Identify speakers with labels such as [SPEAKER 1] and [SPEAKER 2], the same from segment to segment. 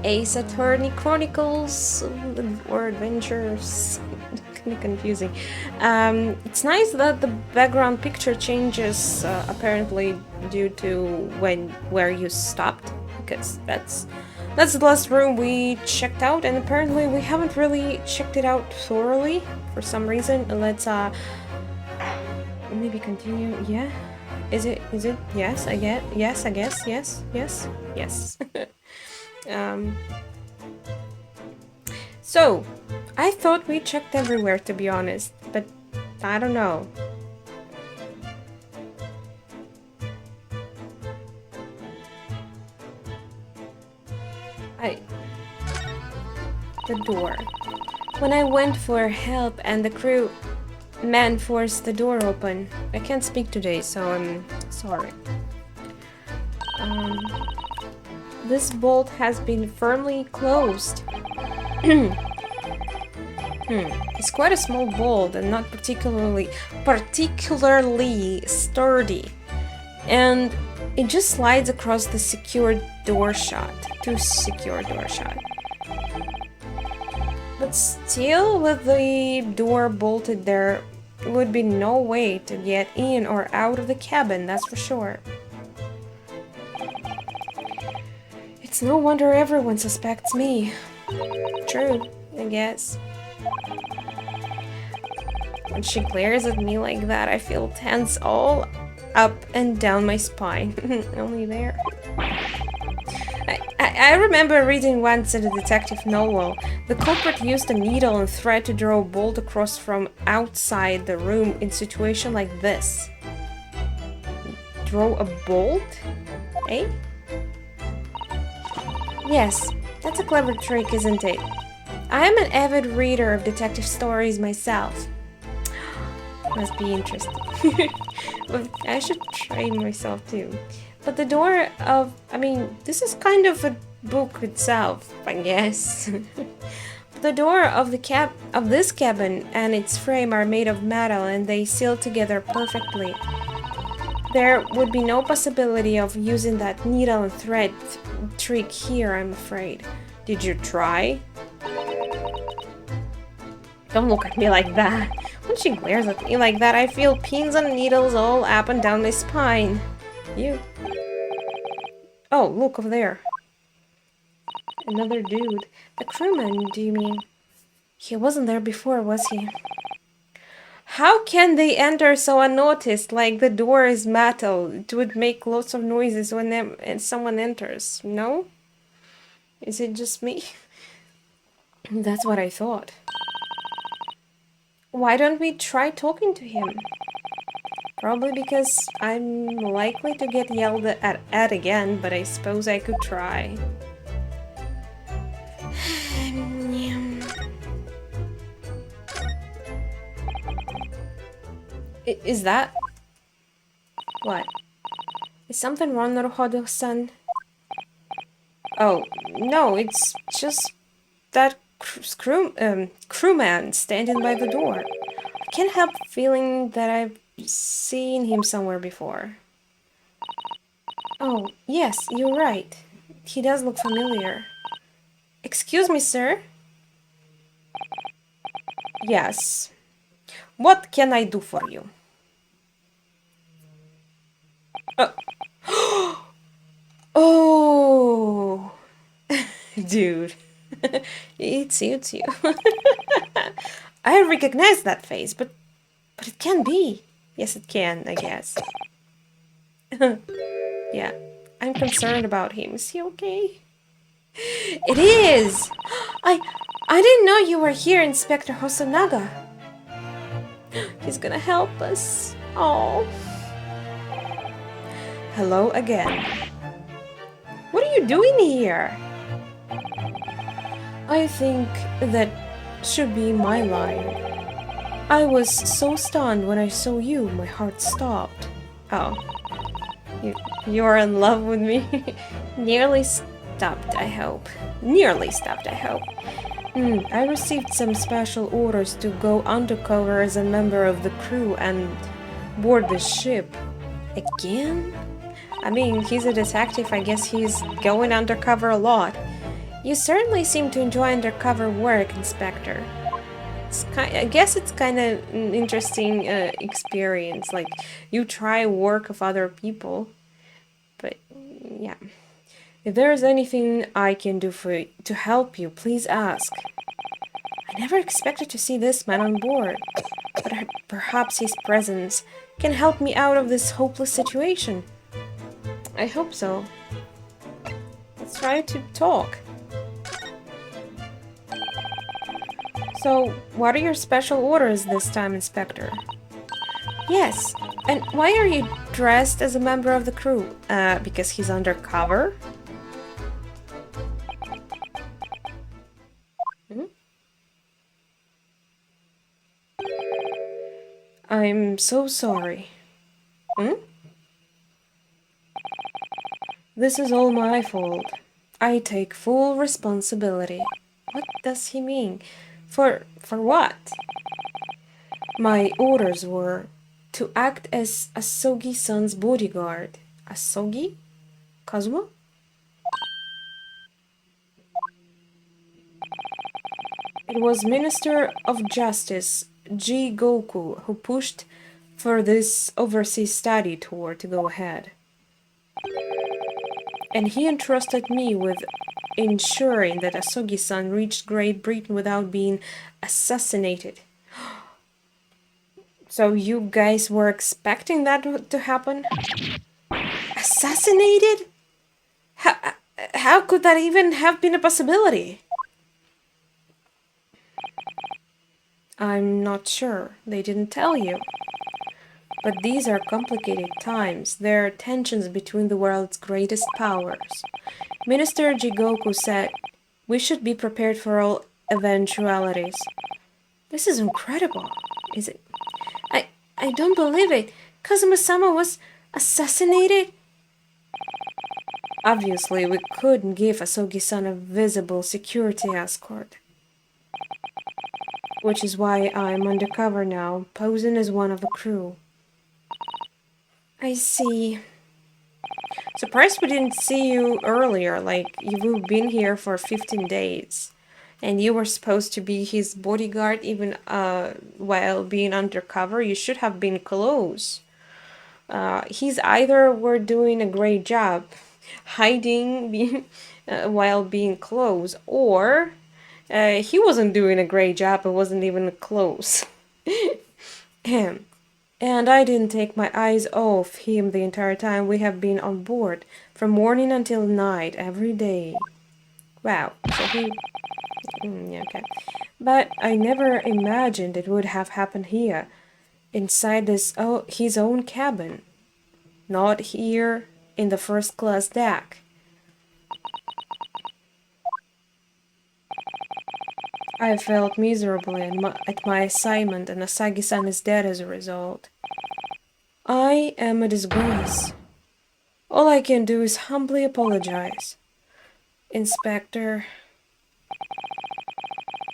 [SPEAKER 1] Ace Attorney Chronicles or Adventures. Kind of confusing. It's nice that the background picture changes apparently due to where you stopped, because that's the last room we checked out, and apparently we haven't really checked it out thoroughly for some reason. Let's maybe continue. Yeah, is it yes, I get yes, I guess yes. So I thought we checked everywhere, to be honest, but I don't know. The door. When I went for help and the crew man forced the door open. I can't speak today, so I'm sorry. This bolt has been firmly closed. It's quite a small bolt and not particularly sturdy. And it just slides across the secured door shut. But still, with the door bolted, there would be no way to get in or out of the cabin, that's for sure. It's no wonder everyone suspects me. True, I guess. When she glares at me like that, I feel tense all up and down my spine. Only there. I remember reading once in a detective novel, the culprit used a needle and thread to draw a bolt across from outside the room in situation like this. Draw a bolt? Eh? Yes, that's a clever trick, isn't it? I am an avid reader of detective stories myself. Must be interesting. Well, I should try myself too. But the door of... this is kind of a book itself, I guess. The door of this cabin and its frame are made of metal and they seal together perfectly. There would be no possibility of using that needle and thread trick here, I'm afraid. Did you try? Don't look at me like that. When she glares at me like that, I feel pins and needles all up and down my spine. You. Oh, look over there. Another dude. The crewman, do you mean? He wasn't there before, was he? How can they enter so unnoticed? Like the door is metal. It would make lots of noises when someone enters. No? Is it just me? That's what I thought. Why don't we try talking to him? Probably because I'm likely to get yelled at again, but I suppose I could try. Is that... What? Is something wrong, Naruhodo-san? Oh, no, it's just that crewman standing by the door. I can't help feeling that I've seen him somewhere before. Oh, yes, you're right. He does look familiar. Excuse me, sir? Yes. What can I do for you? Oh! Dude. It's you. I recognize that face, but it can be. Yes, it can, I guess. Yeah, I'm concerned about him. Is he okay? It is! I didn't know you were here, Inspector Hosonaga. He's gonna help us. Oh. Hello again. What are you doing here? I think that should be my line. I was so stunned when I saw you, my heart stopped. Oh. You're in love with me? Nearly stopped, I hope. I received some special orders to go undercover as a member of the crew and board the ship. Again? I mean, he's a detective, I guess he's going undercover a lot. You certainly seem to enjoy undercover work, Inspector. I guess it's kind of an interesting experience. Like, you try work of other people, but yeah. If there is anything I can do to help you, please ask. I never expected to see this man on board, but perhaps his presence can help me out of this hopeless situation. I hope so. Let's try to talk. So, what are your special orders this time, Inspector? Yes, and why are you dressed as a member of the crew? Because he's undercover? Hmm? I'm so sorry. Hmm? This is all my fault. I take full responsibility. What does he mean? For what? My orders were to act as Asogi-san's bodyguard. Asogi? Kazuma? It was Minister of Justice G. Goku who pushed for this overseas study tour to go ahead. And he entrusted me with ensuring that Asogi-san reached Great Britain without being assassinated. So you guys were expecting that to happen? Assassinated? How could that even have been a possibility? I'm not sure. They didn't tell you. But these are complicated times. There are tensions between the world's greatest powers. Minister Jigoku said, we should be prepared for all eventualities. This is incredible. Is it? I don't believe it. Kazuma-sama was assassinated? Obviously, we couldn't give Asogi-san a visible security escort. Which is why I'm undercover now, posing as one of the crew. I see. Surprised we didn't see you earlier, like you've been here for 15 days. And you were supposed to be his bodyguard even while being undercover. You should have been close. He's either were doing a great job hiding while being close, or he wasn't doing a great job and wasn't even close. And I didn't take my eyes off him the entire time we have been on board, from morning until night, every day. Wow, so he... yeah, okay. But I never imagined it would have happened here, inside his own cabin. Not here, in the first-class deck. I felt miserably at my assignment, and Asagi-san is dead as a result. I am a disgrace. All I can do is humbly apologize. Inspector...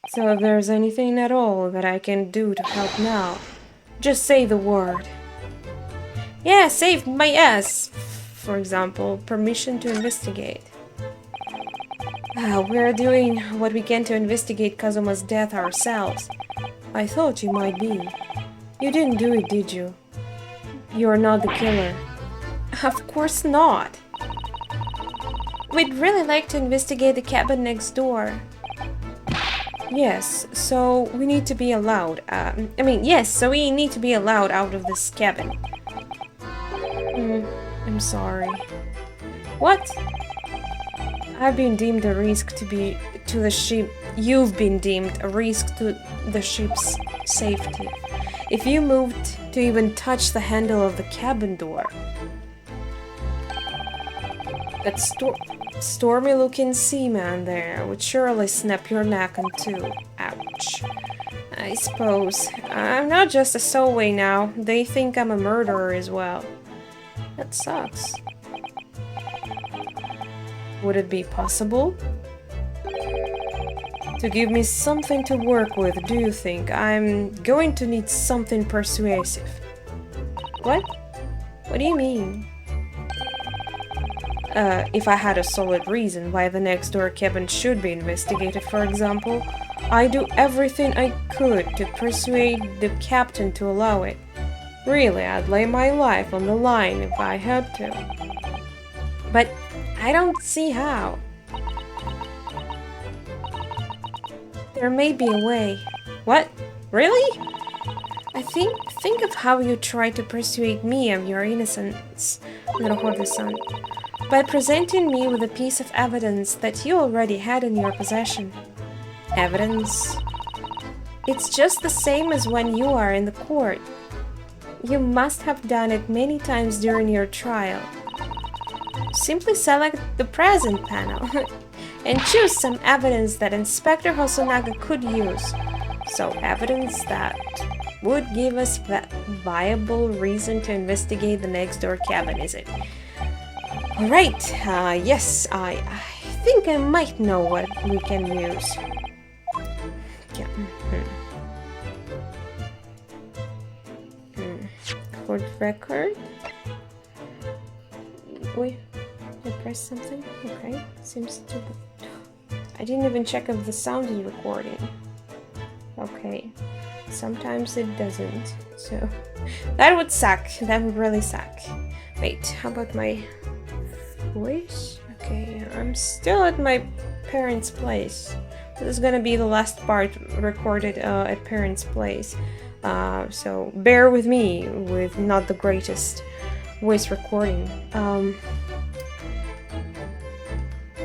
[SPEAKER 1] So if there's anything at all that I can do to help now, just say the word. Yeah, save my ass! For example, permission to investigate. We're doing what we can to investigate Kazuma's death ourselves. I thought you might be. You didn't do it, did you? You're not the killer. Of course not. We'd really like to investigate the cabin next door. Yes, so we need to be allowed. So we need to be allowed out of this cabin. I'm sorry. What? I've been deemed a risk to the ship. You've been deemed a risk to the ship's safety. If you moved to even touch the handle of the cabin door. That stormy-looking seaman there would surely snap your neck in two. Ouch. I suppose. I'm not just a stowaway now. They think I'm a murderer as well. That sucks. Would it be possible to give me something to work with, do you think? I'm going to need something persuasive. What? What do you mean? if I had a solid reason why the next door cabin should be investigated, for example, I'd do everything I could to persuade the captain to allow it. Really, I'd lay my life on the line if I had to. But I don't see how. There may be a way. What? Really? Think of how you tried to persuade me of your innocence, Naruhodo-san, by presenting me with a piece of evidence that you already had in your possession. Evidence? It's just the same as when you are in the court. You must have done it many times during your trial. Simply select the present panel and choose some evidence that Inspector Hosonaga could use. So evidence that would give us that viable reason to investigate the next door cabin, is it? Alright, yes, I think I might know what we can use. Yeah. Court record. Wait, I pressed something? Okay, seems to... I didn't even check if the sound is recording. Okay, sometimes it doesn't, so... That would suck, that would really suck. Wait, how about my voice? Okay, I'm still at my parents' place. This is gonna be the last part recorded at parents' place. So bear with me with not the greatest voice recording. I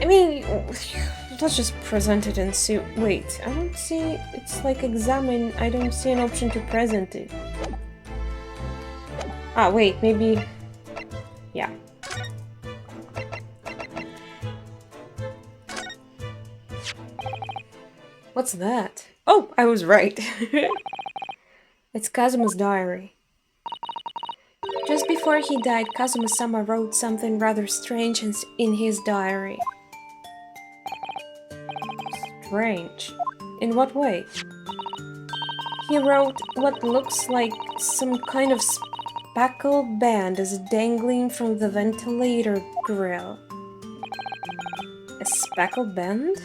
[SPEAKER 1] mean, let's just present it and see. Wait, I don't see. It's like examine. I don't see an option to present it. Ah, wait, maybe. Yeah. What's that? Oh, I was right. It's Kazuma's diary. Just before he died, Kazuma-sama wrote something rather strange in his diary. Strange? In what way? He wrote what looks like some kind of speckled band is dangling from the ventilator grill. A speckled band?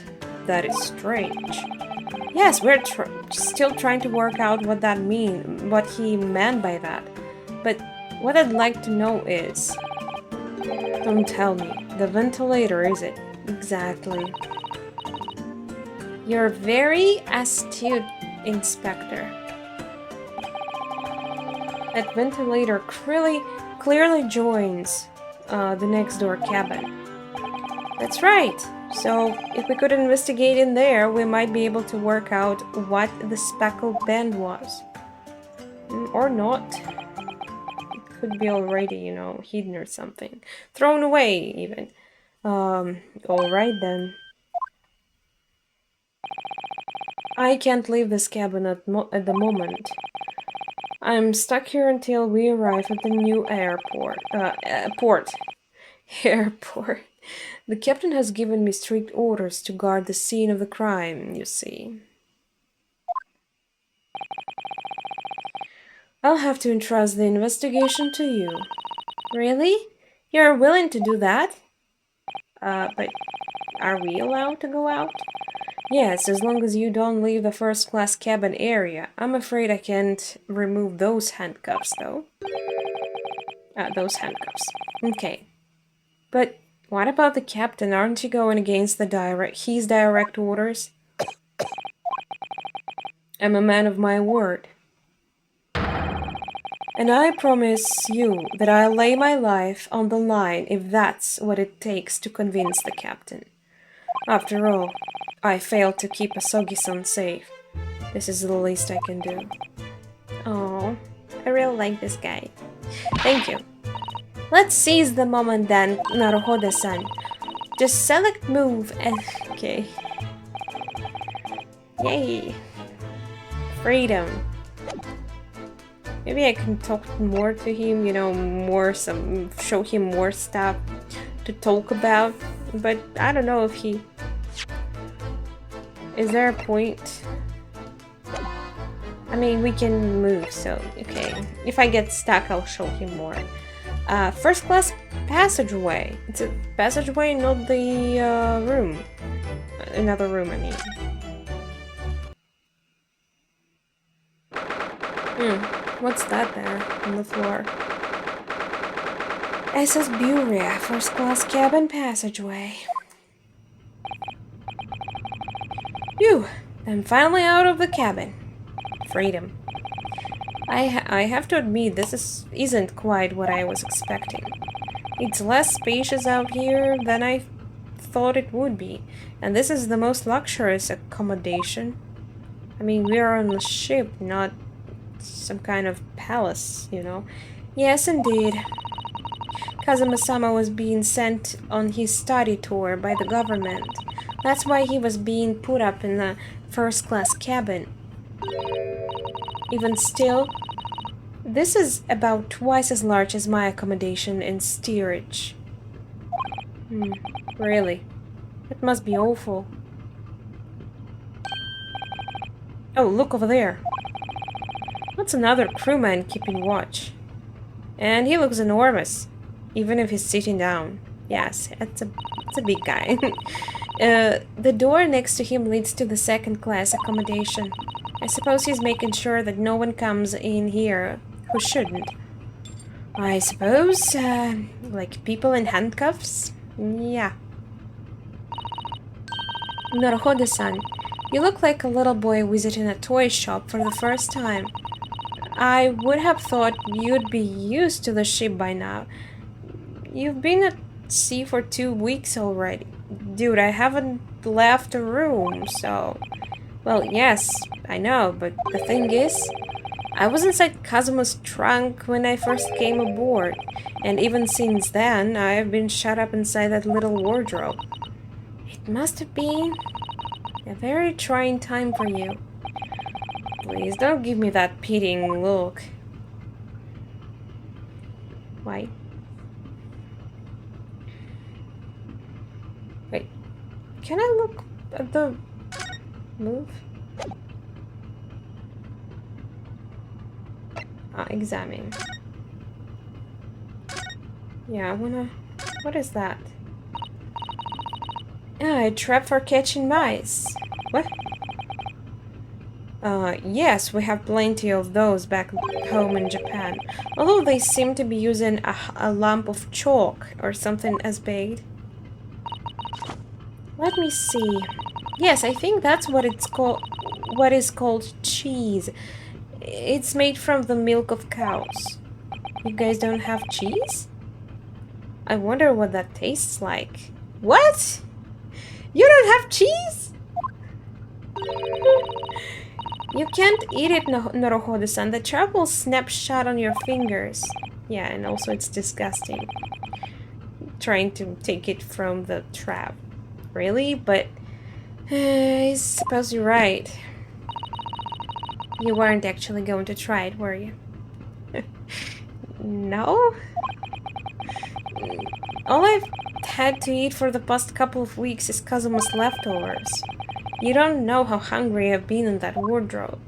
[SPEAKER 1] That is strange. Yes, we're still trying to work out what he meant by that. But what I'd like to know is... Don't tell me. The ventilator, is it? Exactly. You're very astute, Inspector. That ventilator clearly joins the next door cabin. That's right. So, if we could investigate in there, we might be able to work out what the speckled band was. Or not. It could be already, you know, hidden or something. Thrown away, even. Alright then. I can't leave this cabin at the moment. I'm stuck here until we arrive at the new airport. Airport. The captain has given me strict orders to guard the scene of the crime, you see. I'll have to entrust the investigation to you. Really? You're willing to do that? But are we allowed to go out? Yes, as long as you don't leave the first-class cabin area. I'm afraid I can't remove those handcuffs, though. Those handcuffs. Okay. But... what about the captain? Aren't you going against his direct orders? I'm a man of my word. And I promise you that I'll lay my life on the line if that's what it takes to convince the captain. After all, I failed to keep Asogi-san safe. This is the least I can do. Oh, I really like this guy. Thank you. Let's seize the moment then, Naruhodo-san. Just select move and... okay. Yay. Freedom. Maybe I can talk more to him, you know, show him more stuff to talk about. But I don't know if he... Is there a point? I mean, we can move, so... okay. If I get stuck, I'll show him more. First class passageway. It's a passageway, not the room. Another room, I mean. What's that there on the floor? SS Buria, first class cabin passageway. Phew, I'm finally out of the cabin. Freedom. I have to admit, this isn't quite what I was expecting. It's less spacious out here than I thought it would be, and this is the most luxurious accommodation. I mean, we are on a ship, not some kind of palace, you know. Yes, indeed. Kazuma-sama was being sent on his study tour by the government. That's why he was being put up in the first-class cabin. Even still, this is about twice as large as my accommodation in steerage. Really? It must be awful. Oh, look over there. That's another crewman keeping watch. And he looks enormous, even if he's sitting down. Yes, it's a big guy. The door next to him leads to the second-class accommodation. I suppose he's making sure that no one comes in here who shouldn't. I suppose, like people in handcuffs? Yeah. Naruhodo-san, you look like a little boy visiting a toy shop for the first time. I would have thought you'd be used to the ship by now. You've been at sea for 2 weeks already. Dude, I haven't left the room, so... Well, yes, I know, but the thing is, I was inside Kazuma's trunk when I first came aboard, and even since then, I've been shut up inside that little wardrobe. It must have been a very trying time for you. Please, don't give me that pitying look. Why? Wait, can I look at the... move? Examine. Yeah, I wanna... What is that? A trap for catching mice. What? Yes, we have plenty of those back home in Japan. Although they seem to be using a lump of chalk or something as bait. Let me see. Yes, I think that's what it's called. What is called cheese. It's made from the milk of cows. You guys don't have cheese? I wonder what that tastes like. What? You don't have cheese? You can't eat it, Naruhodo-san. The trap will snap shut on your fingers. Yeah, and also it's disgusting. Trying to take it from the trap. Really? But... I suppose you're right. You weren't actually going to try it, were you? No? All I've had to eat for the past couple of weeks is Kazuma's leftovers. You don't know how hungry I've been in that wardrobe.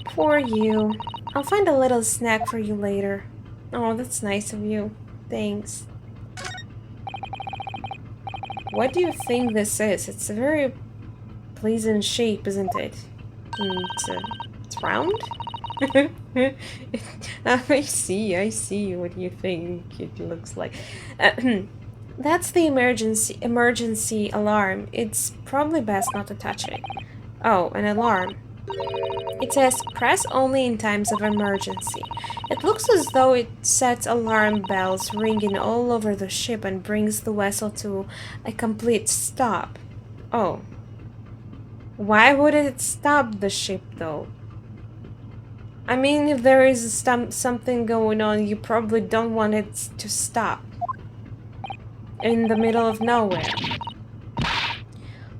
[SPEAKER 1] Poor you. I'll find a little snack for you later. Oh, that's nice of you. Thanks. What do you think this is? It's a very pleasant shape, isn't it? It's round? I see what you think it looks like. That's the emergency alarm. It's probably best not to touch it. Oh, an alarm. It says, press only in times of emergency. It looks as though it sets alarm bells ringing all over the ship and brings the vessel to a complete stop. Oh. Why would it stop the ship, though? I mean, if there is something going on, you probably don't want it to stop. In the middle of nowhere.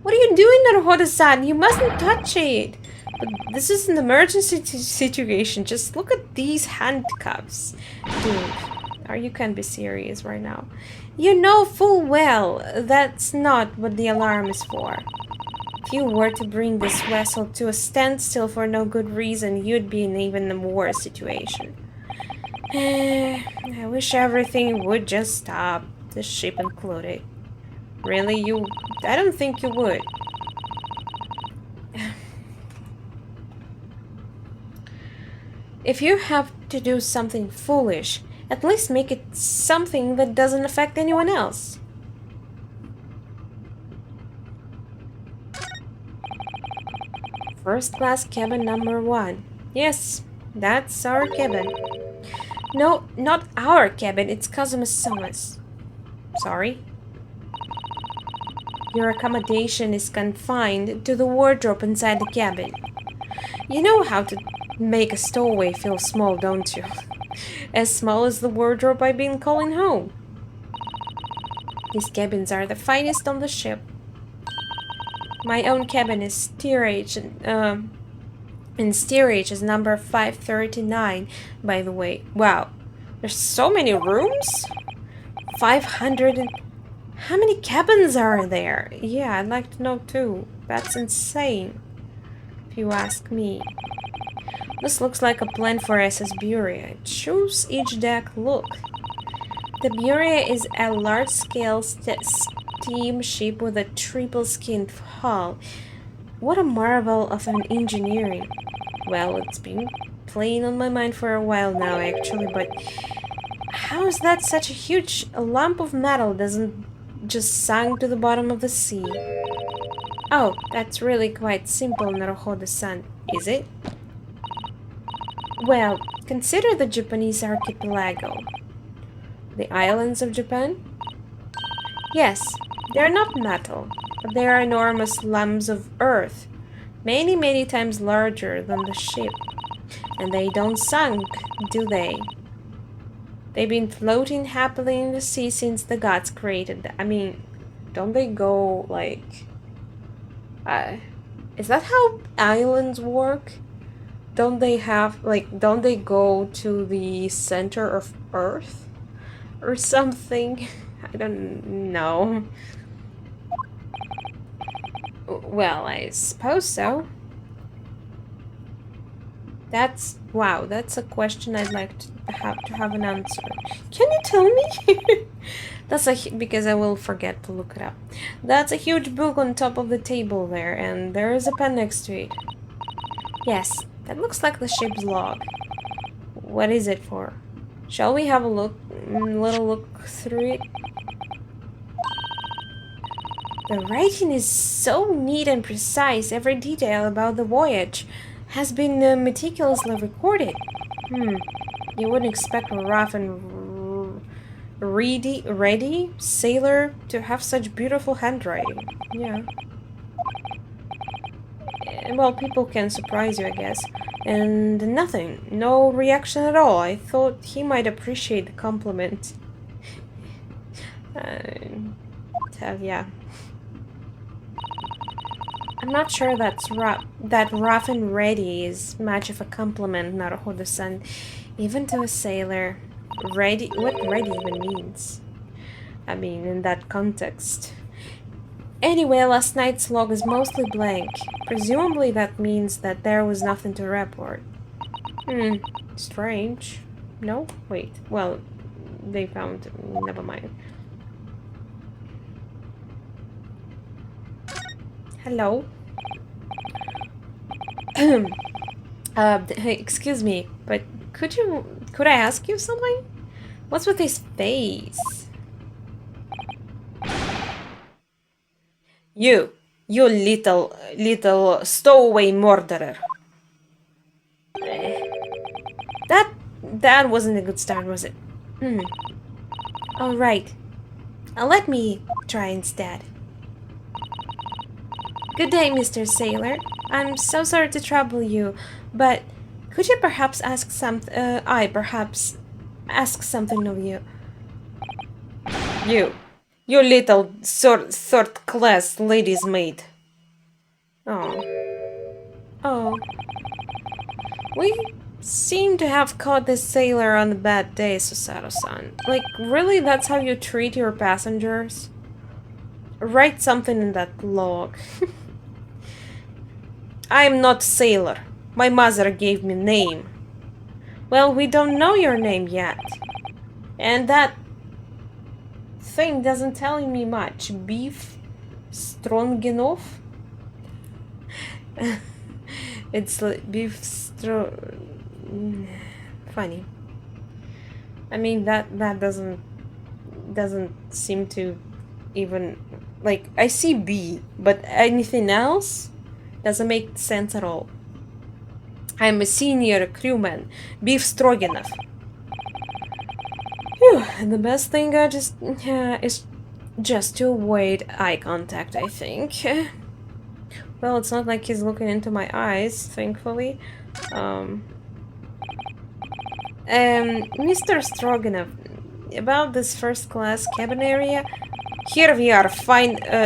[SPEAKER 1] What are you doing, Naruhodo-san? You mustn't touch it! But this is an emergency situation. Just look at these handcuffs. Dude, you can't be serious right now. You know full well that's not what the alarm is for. If you were to bring this vessel to a standstill for no good reason, you'd be in even a worse situation. I wish everything would just stop, the ship included. Really, you... I don't think you would. If you have to do something foolish, at least make it something that doesn't affect anyone else. First class cabin number 1. Yes, that's our cabin. No, not our cabin, it's Kazuma-sama's. Sorry? Your accommodation is confined to the wardrobe inside the cabin. You know how to make a stowaway feel small, don't you? As small as the wardrobe I've been calling home. These cabins are the finest on the ship. My own cabin is steerage, and steerage is number 539, by the way. Wow, there's so many rooms? 500 and... How many cabins are there? Yeah, I'd like to know too. That's insane, if you ask me. This looks like a plan for SS Buria. Choose each deck. Look. The Buria is a large-scale steamship with a triple-skinned hull. What a marvel of an engineering. Well, it's been playing on my mind for a while now, actually, but how is that such a huge lump of metal doesn't just sink to the bottom of the sea? Oh, that's really quite simple, Naruhodo-san, is it? Well, consider the Japanese archipelago. The islands of Japan? Yes, they're not metal, but they are enormous lumps of earth, many, many times larger than the ship. And they don't sink, do they? They've been floating happily in the sea since the gods created them. I mean, don't they go, like... is that how islands work? Don't they have, like, don't they go to the center of Earth? Or something? I don't know. Well, I suppose so. That's... wow, that's a question I'd like to have an answer. Can you tell me? That's because I will forget to look it up. That's a huge book on top of the table there, and there is a pen next to it. Yes, that looks like the ship's log. What is it for? Shall we have a little look through it? The writing is so neat and precise. Every detail about the voyage has been meticulously recorded. You wouldn't expect a rough and ready sailor to have such beautiful handwriting. Yeah. Well, people can surprise you, I guess. And nothing. No reaction at all. I thought he might appreciate the compliment. Yeah. I'm not sure that rough and ready is much of a compliment, Naruhodo-san. Even to a sailor. Ready? What ready even means? I mean, in that context. Anyway, last night's log is mostly blank. Presumably that means that there was nothing to report. Strange. No? Wait. Well, they found... never mind. Hello? Hey, excuse me, but could I ask you something? What's with his face? You little stowaway murderer. That wasn't a good start, was it? All right. Let me try instead. Good day, Mr. Sailor. I'm so sorry to trouble you, but could you perhaps ask perhaps ask something of you? You little third-class lady's maid. Oh. We seem to have caught this sailor on a bad day, Susato-san. Like, really, that's how you treat your passengers? Write something in that log. I am not sailor. My mother gave me name. Well, we don't know your name yet. And that thing doesn't tell me much. Beef Stroganoff? It's like beef funny. I mean that doesn't seem to even like I see B, but anything else doesn't make sense at all. I'm a senior crewman, beef stroganoff. Whew, and the best thing I just is just to avoid eye contact, I think. Well, it's not like he's looking into my eyes, thankfully. Mr. Stroganoff, about this first-class cabin area. Here we are,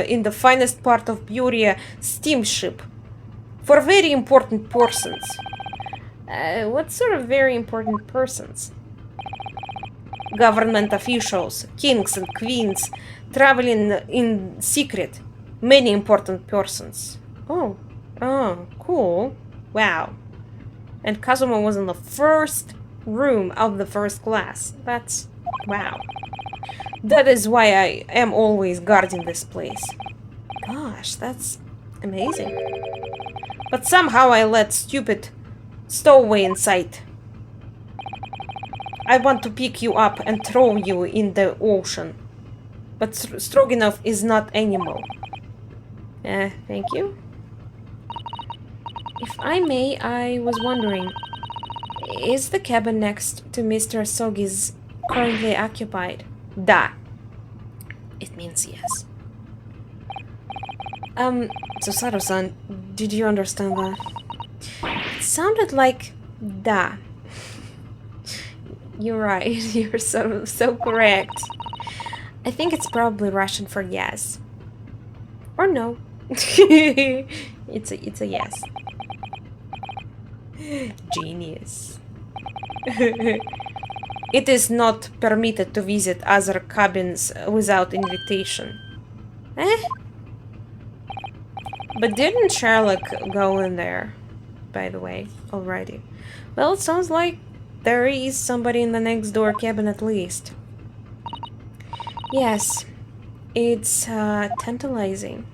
[SPEAKER 1] in the finest part of Buria steamship. For very important persons. What sort of very important persons? Government officials, kings and queens, traveling in secret. Many important persons. Oh, cool. Wow. And Kazuma was in the first room of the first class. That's... wow. That is why I am always guarding this place. Gosh, that's amazing. But somehow I let stupid stowaway inside. I want to pick you up and throw you in the ocean. But Stroganoff is not animal. Thank you. If I may, I was wondering, is the cabin next to Mr. Sogi's currently occupied? Da. It means yes. Susaru-san, did you understand that? It sounded like da. You're right, you're so correct. I think it's probably Russian for yes. Or no. It's a yes. Genius. It is not permitted to visit other cabins without invitation. But didn't Sherlock go in there, by the way, already? Well, it sounds like there is somebody in the next door cabin at least. Yes, it's tantalizing.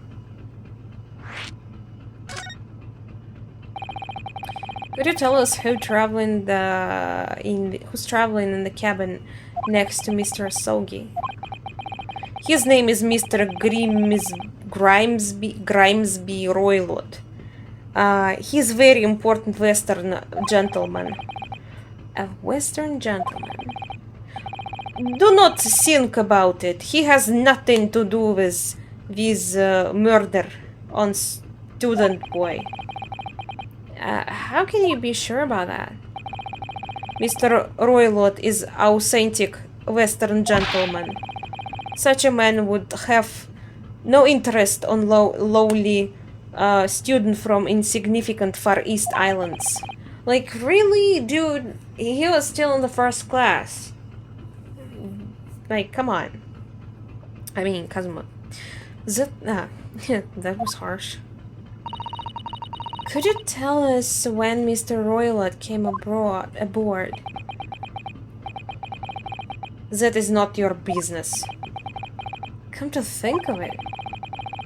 [SPEAKER 1] Could you tell us who's traveling in the cabin next to Mr. Sogi? His name is Mr. Grimesby Roylott. He's a very important Western gentleman. A Western gentleman? Do not think about it. He has nothing to do with this murder on student boy. How can you be sure about that? Mr. Roylott is authentic Western gentleman. Such a man would have no interest on lowly student from insignificant Far East Islands. Like, really, dude? He was still in the first class. Like, come on. I mean, Kazuma. That was harsh. Could you tell us when Mr. Roylott came aboard? That is not your business. Come to think of it,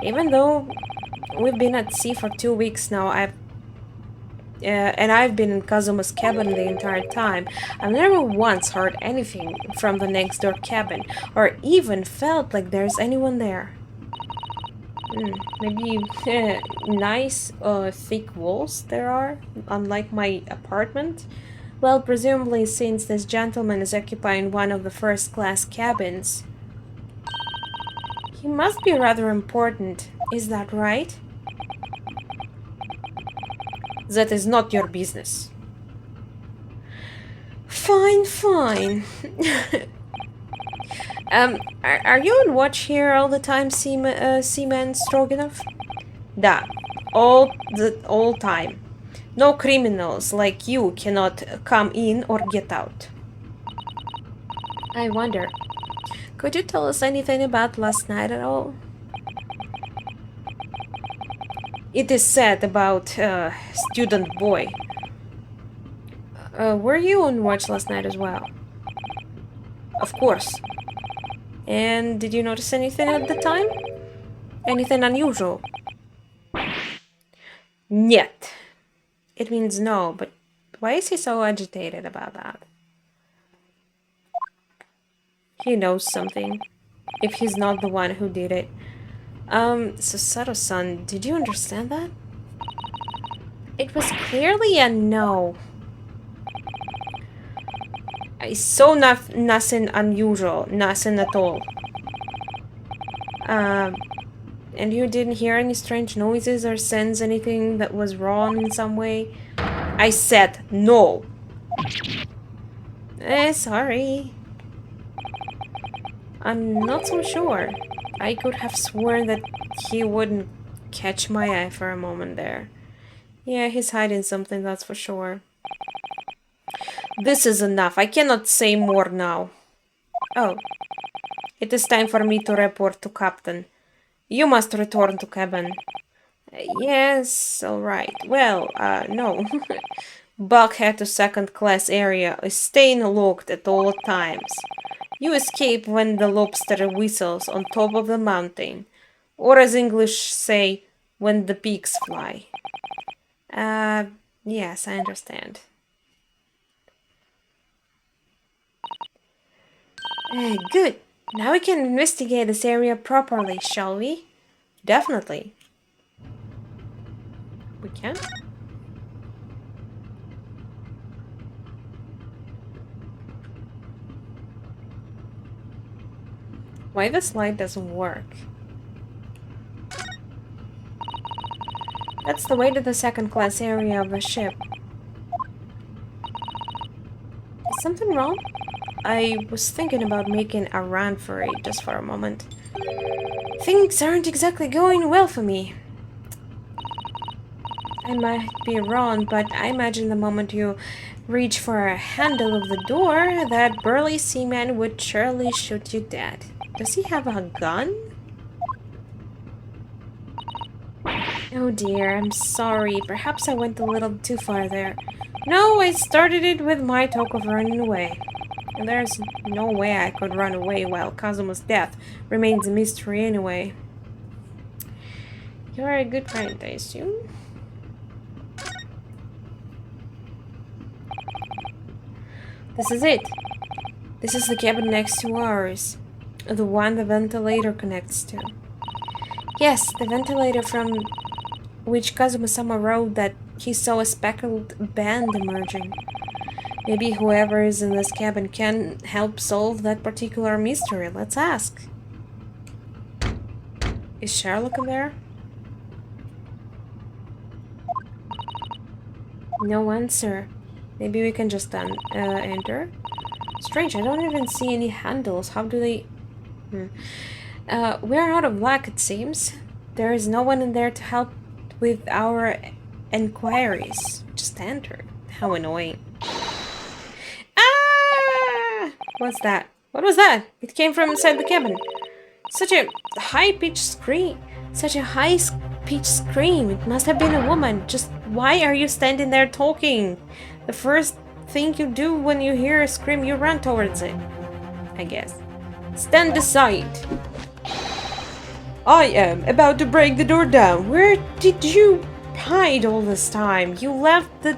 [SPEAKER 1] even though we've been at sea for 2 weeks now, I've been in Kazuma's cabin the entire time, I've never once heard anything from the next door cabin, or even felt like there's anyone there. Maybe nice thick walls there are, unlike my apartment. Well, presumably since this gentleman is occupying one of the first-class cabins, he must be rather important. Is that right? That is not your business. Fine, fine. Are you on watch here all the time, Seaman Stroganoff? Da. All time. No criminals like you cannot come in or get out. I wonder, could you tell us anything about last night at all? It is said about student boy. Were you on watch last night as well? Of course. And did you notice anything at the time? Anything unusual? Нет. It means no, but why is he so agitated about that? He knows something. If he's not the one who did it. Susato-san, did you understand that? It was clearly a no. I saw nothing unusual. Nothing at all. And you didn't hear any strange noises or sense anything that was wrong in some way? I said no. Sorry. I'm not so sure. I could have sworn that he wouldn't catch my eye for a moment there. Yeah, he's hiding something, that's for sure. This is enough. I cannot say more now. Oh. It is time for me to report to Captain. You must return to cabin. Yes, alright. Well, no. Bulkhead to second class area is staying locked at all times. You escape when the lobster whistles on top of the mountain. Or as English say, when the pigs fly. Yes, I understand. Good. Now we can investigate this area properly, shall we? Definitely. We can? Why this light doesn't work? That's the way to the second class area of the ship. Is something wrong? I was thinking about making a run for it just for a moment. Things aren't exactly going well for me. I might be wrong, but I imagine the moment you reach for a handle of the door, that burly seaman would surely shoot you dead. Does he have a gun? Oh dear, I'm sorry. Perhaps I went a little too far there. No, I started it with my talk of running away. And there's no way I could run away while Kazuma's death remains a mystery anyway. You're a good friend, I assume? This is it. This is the cabin next to ours. The one the ventilator connects to. Yes, the ventilator from which Kazuma-sama wrote that he saw a speckled band emerging. Maybe whoever is in this cabin can help solve that particular mystery. Let's ask. Is Sherlock in there? No answer. Maybe we can just enter. Strange, I don't even see any handles. How do they... we're out of luck, it seems. There is no one in there to help with our inquiries. Just entered. How annoying. Ah! What's that? What was that? It came from inside the cabin. Such a high-pitched scream. Such a high-pitched scream. It must have been a woman. Just why are you standing there talking? The first thing you do when you hear a scream, you run towards it. I guess. Stand aside. I am about to break the door down. Where did you hide all this time? You left the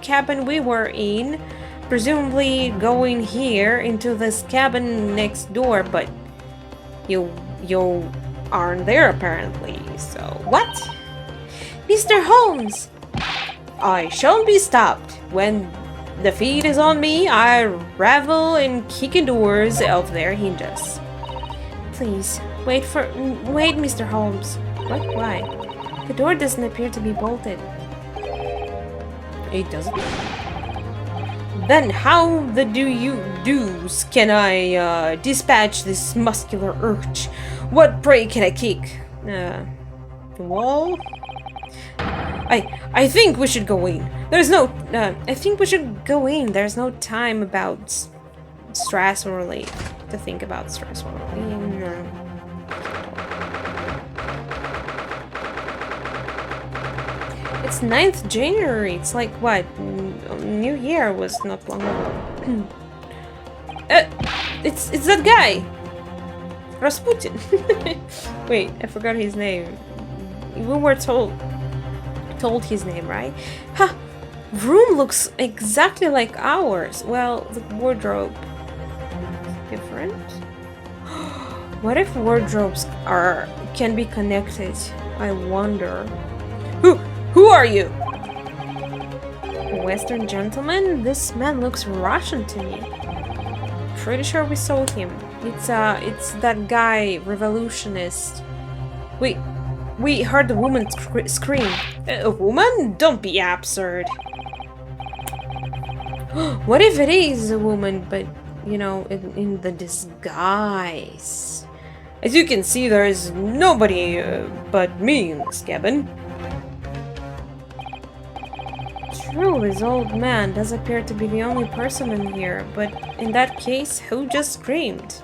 [SPEAKER 1] cabin we were in, presumably going here into this cabin next door, but you aren't there apparently, so what? Mr. Holmes! I shan't be stopped. When the feed is on me, I revel in kicking doors off their hinges. Please, wait, Mr. Holmes. What? Why? The door doesn't appear to be bolted. It doesn't? Then how the deuce can I dispatch this muscular urge? What prey can I kick? The wall? I think we should go in. There's no... I think we should go in. There's no time about stress or relief. To think about stress or relief. No. It's 9th January. It's like, what? New Year was not long ago. It's that guy! Rasputin! Wait, I forgot his name. We were told his name, right? Ha! Room looks exactly like ours. Well, the wardrobe is different. What if wardrobes can be connected? I wonder. Who are you? Western gentleman? This man looks Russian to me. Pretty sure we saw him. It's that guy, revolutionist. We heard the woman scream. A woman? Don't be absurd. What if it is a woman, but, you know, in the disguise? As you can see, there is nobody but me in this cabin. True, this old man does appear to be the only person in here, but in that case, who just screamed?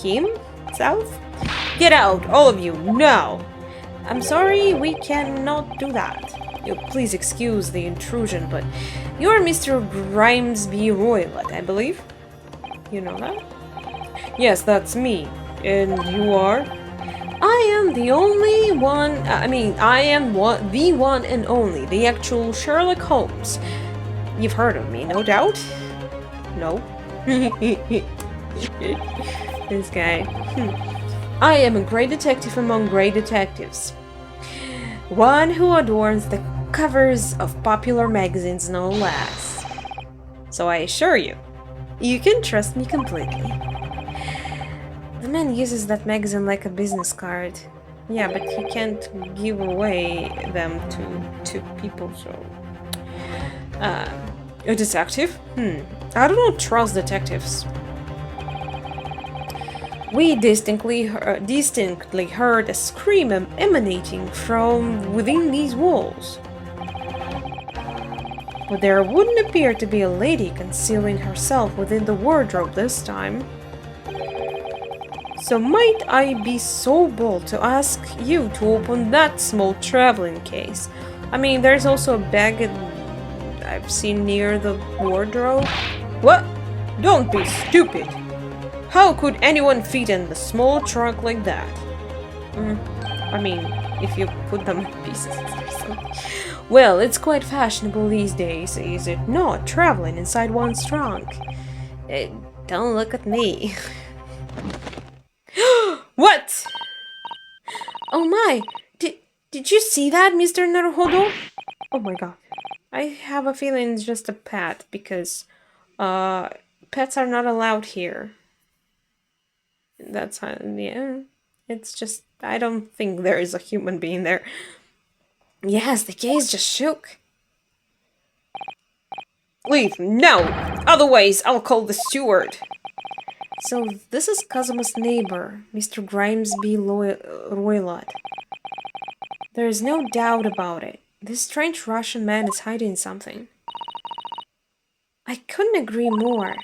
[SPEAKER 1] Himself? Get out, all of you, now! I'm sorry, we cannot do that. Please excuse the intrusion, but you're Mr. Grimesby Roylott, I believe? You know that? Yes, that's me. And you are? I am the only one, I am the one and only, the actual Sherlock Holmes. You've heard of me, no doubt? No? This guy. I am a great detective among great detectives. One who adorns the covers of popular magazines, no less. So I assure you, you can trust me completely. The man uses that magazine like a business card. Yeah, but he can't give away them to people, so... a detective? I don't trust detectives. We distinctly heard a scream emanating from within these walls. But there wouldn't appear to be a lady concealing herself within the wardrobe this time. So might I be so bold to ask you to open that small traveling case? I mean, there's also a bag I've seen near the wardrobe. What? Don't be stupid! How could anyone fit in the small trunk like that? I mean, if you put them in pieces or something. Well, it's quite fashionable these days, is it not? Traveling inside one's trunk. Don't look at me. What? Oh my! Did you see that, Mr. Naruhodo? Oh my god. I have a feeling it's just a pet, because pets are not allowed here. That's how, yeah. It's just, I don't think there is a human being there. Yes, the case just shook. Leave, no! Otherwise, I'll call the steward. So, this is Cosimo's neighbor, Mr. Grimesby Roylott. There is no doubt about it. This strange Russian man is hiding something. I couldn't agree more.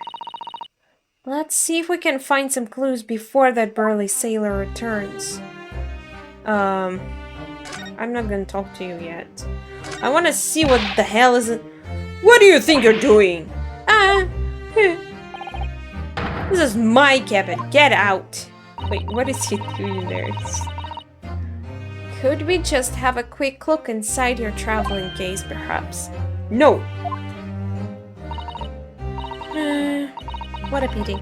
[SPEAKER 1] Let's see if we can find some clues before that burly sailor returns. I'm not gonna talk to you yet. I wanna see what the hell is it. What do you think you're doing? This is my cabin. Get out. Wait, what is he doing there? Could we just have a quick look inside your traveling case, perhaps? No. What a pity.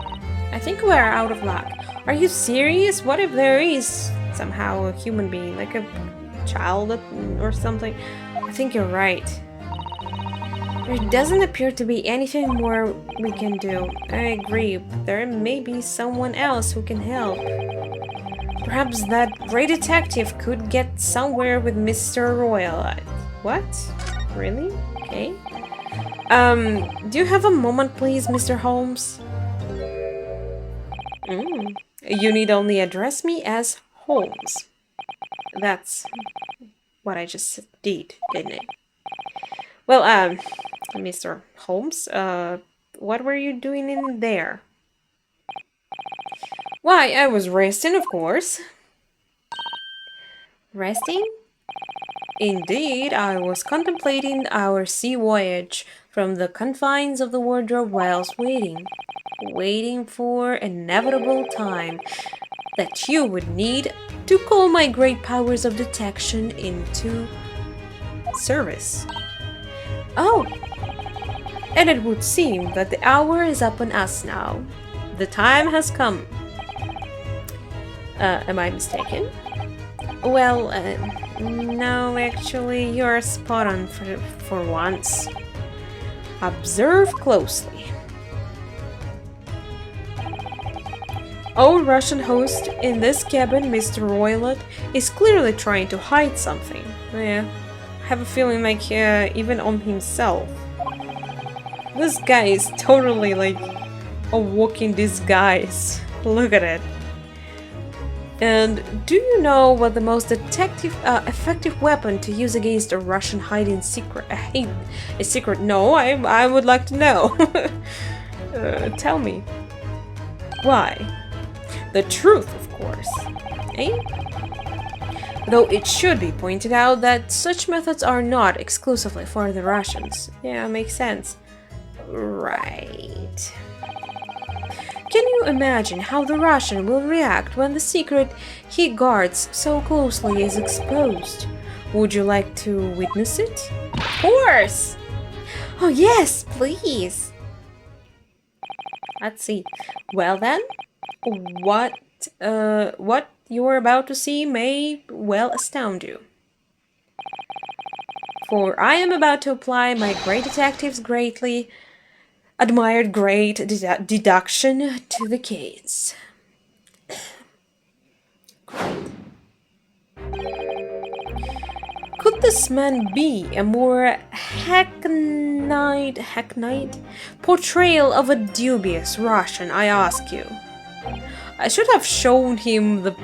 [SPEAKER 1] I think we're out of luck. Are you serious? What if there is somehow a human being, like a child or something? I think you're right. There doesn't appear to be anything more we can do. I agree, but there may be someone else who can help. Perhaps that great detective could get somewhere with Mr. Roylott. What? Really? Okay. Do you have a moment, please, Mr. Holmes? You need only address me as Holmes. That's what I just did, didn't it? Well, Mr. Holmes, what were you doing in there? Why, I was resting, of course. Resting? Indeed, I was contemplating our sea voyage from the confines of the wardrobe whilst waiting for inevitable time that you would need to call my great powers of detection into service. Oh, and it would seem that the hour is upon us now. The time has come. Am I mistaken? Well, no, actually, you're spot on for once. Observe closely. Our Russian host in this cabin, Mr. Roylet, is clearly trying to hide something. Yeah, I have a feeling like even on himself. This guy is totally like a walking disguise. Look at it. And do you know what the most effective weapon to use against a Russian hiding secret? A secret? No, I would like to know. Tell me. Why? The truth, of course. Eh? Though it should be pointed out that such methods are not exclusively for the Russians. Yeah, makes sense. Right. Can you imagine how the Russian will react when the secret he guards so closely is exposed? Would you like to witness it? Of course! Oh yes, please! Let's see. Well then, what you are about to see may well astound you. For I am about to apply my great detective's greatly admired great deduction to the case. Could this man be a more hackneyed portrayal of a dubious Russian, I ask you? I should have shown him the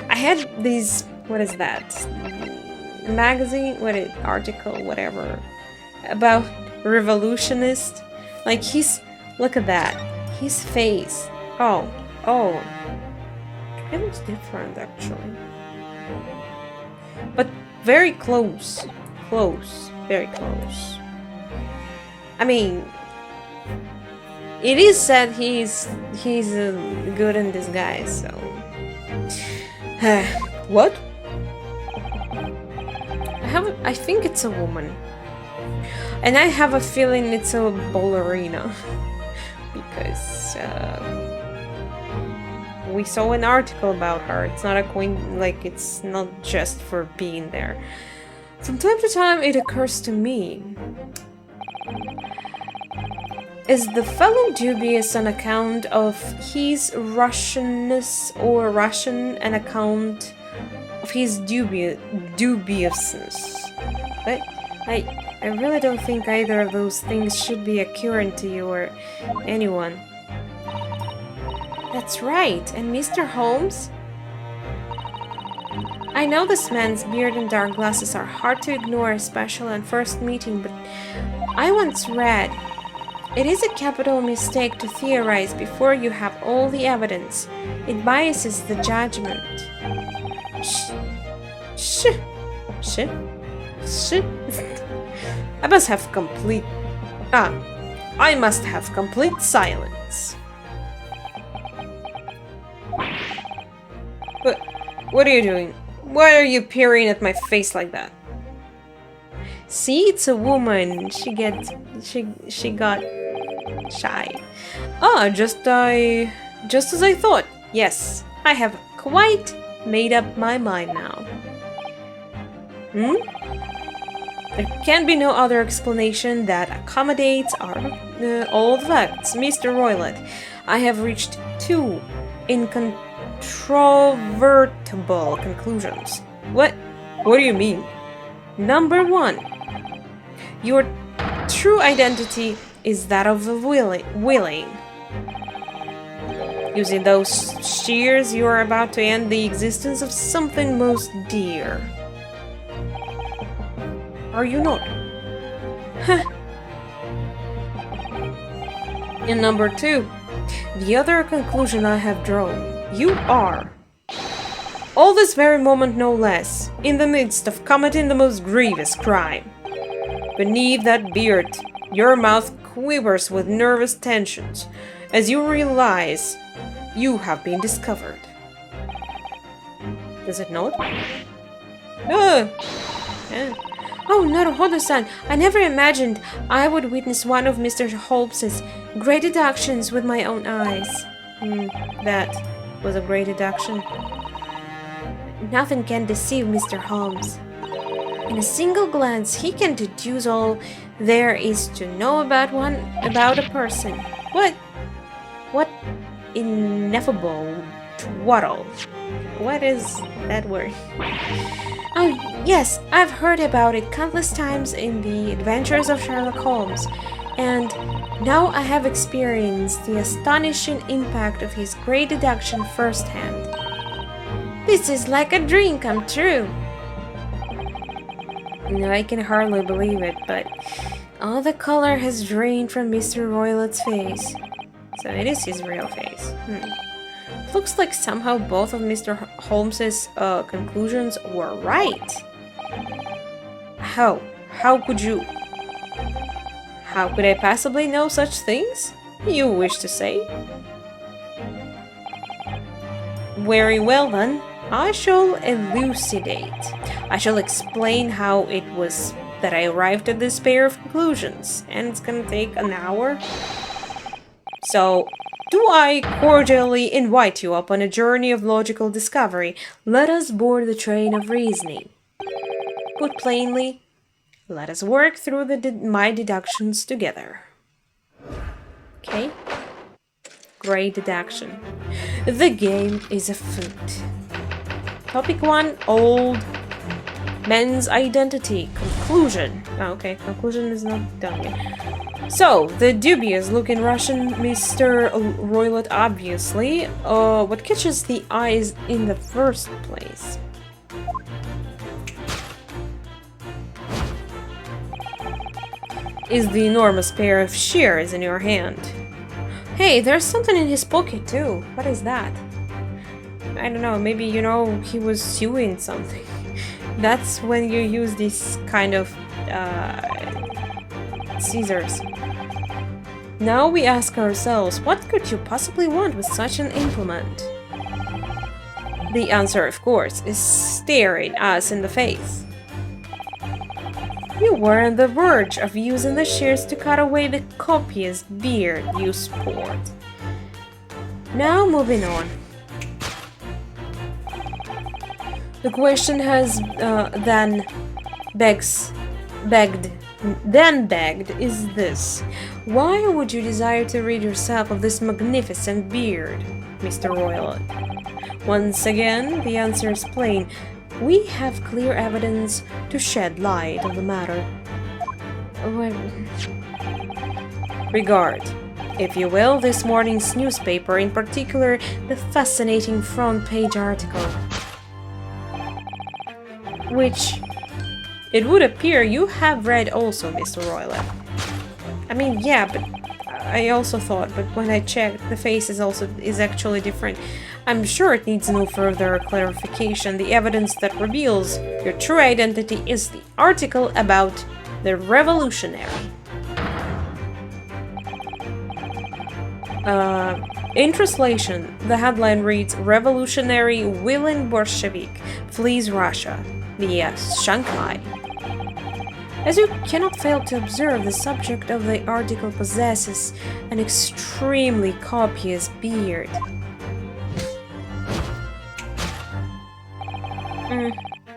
[SPEAKER 1] I had these, what is that? Magazine? Article, whatever. About revolutionist. Like look at that. His face. Oh. It looks different actually. But very close. Very close. I mean, it is said he's good in disguise, so. What? I think it's a woman. And I have a feeling it's a ballerina. Because we saw an article about her. It's not it's not just for being there. From time to time it occurs to me. Is the fellow dubious on account of his Russianness or Russian an account of his dubiousness? But I really don't think either of those things should be occurring to you or anyone. That's right, and Mr. Holmes? I know this man's beard and dark glasses are hard to ignore, especially on first meeting, but I once read, it is a capital mistake to theorize before you have all the evidence. It biases the judgment. Shh. I must have complete silence. What are you doing? Why are you peering at my face like that? See, it's a woman. She got shy. Just as I thought. Yes, I have quite made up my mind now. There can be no other explanation that accommodates all the facts. Mr. Roylet, I have reached two incontrovertible conclusions. What do you mean? Number one, your true identity is that of a willing. Using those shears, you are about to end the existence of something most dear. Are you not? And number two, the other conclusion I have drawn. You are. All this very moment, no less. in the midst of committing the most grievous crime. Beneath that beard, your mouth quivers with nervous tensions as you realize you have been discovered. Does it not? Oh, yeah. Oh, Naruhodo-san, I never imagined I would witness one of Mr. Holmes's great deductions with my own eyes. That was a great deduction. Nothing can deceive Mr. Holmes. In a single glance, he can deduce all there is to know about a person. What ineffable twaddle. What is that word? Oh, yes, I've heard about it countless times in the adventures of Sherlock Holmes, and now I have experienced the astonishing impact of his great deduction firsthand. This is like a dream come true. No, I can hardly believe it, but all the color has drained from Mr. Roylett's face. So it is his real face. Looks like somehow both of Mr. Holmes's conclusions were right. How? How could you? How could I possibly know such things? You wish to say? Very well then, I shall elucidate. I shall explain how it was that I arrived at this pair of conclusions, and it's gonna take an hour. So, do I cordially invite you upon a journey of logical discovery? Let us board the train of reasoning. Put plainly, let us work through my deductions together. Okay? Great deduction. The game is afoot. Topic 1, old men's identity. Conclusion. Oh, okay, conclusion is not done yet. So, the dubious-looking Russian Mr. Roylott, obviously. What catches the eyes in the first place? Is the enormous pair of shears in your hand. Hey, there's something in his pocket too. What is that? I don't know, maybe, you know, he was sewing something. That's when you use this kind of scissors. Now we ask ourselves, what could you possibly want with such an implement? The answer, of course, is staring us in the face. You were on the verge of using the shears to cut away the copious beard you sport. Now moving on. The question has then begged is this. Why would you desire to rid yourself of this magnificent beard, Mr. Roylott? Once again, the answer is plain. We have clear evidence to shed light on the matter. Regard, if you will, this morning's newspaper, in particular the fascinating front page article, which it would appear you have read also, Mr. Roylott. I mean, yeah, but I also thought, but when I checked, the face is actually different. I'm sure it needs no further clarification. The evidence that reveals your true identity is the article about the revolutionary. In translation, the headline reads, Revolutionary willing Bolshevik flees Russia via Shanghai. As you cannot fail to observe, the subject of the article possesses an extremely copious beard.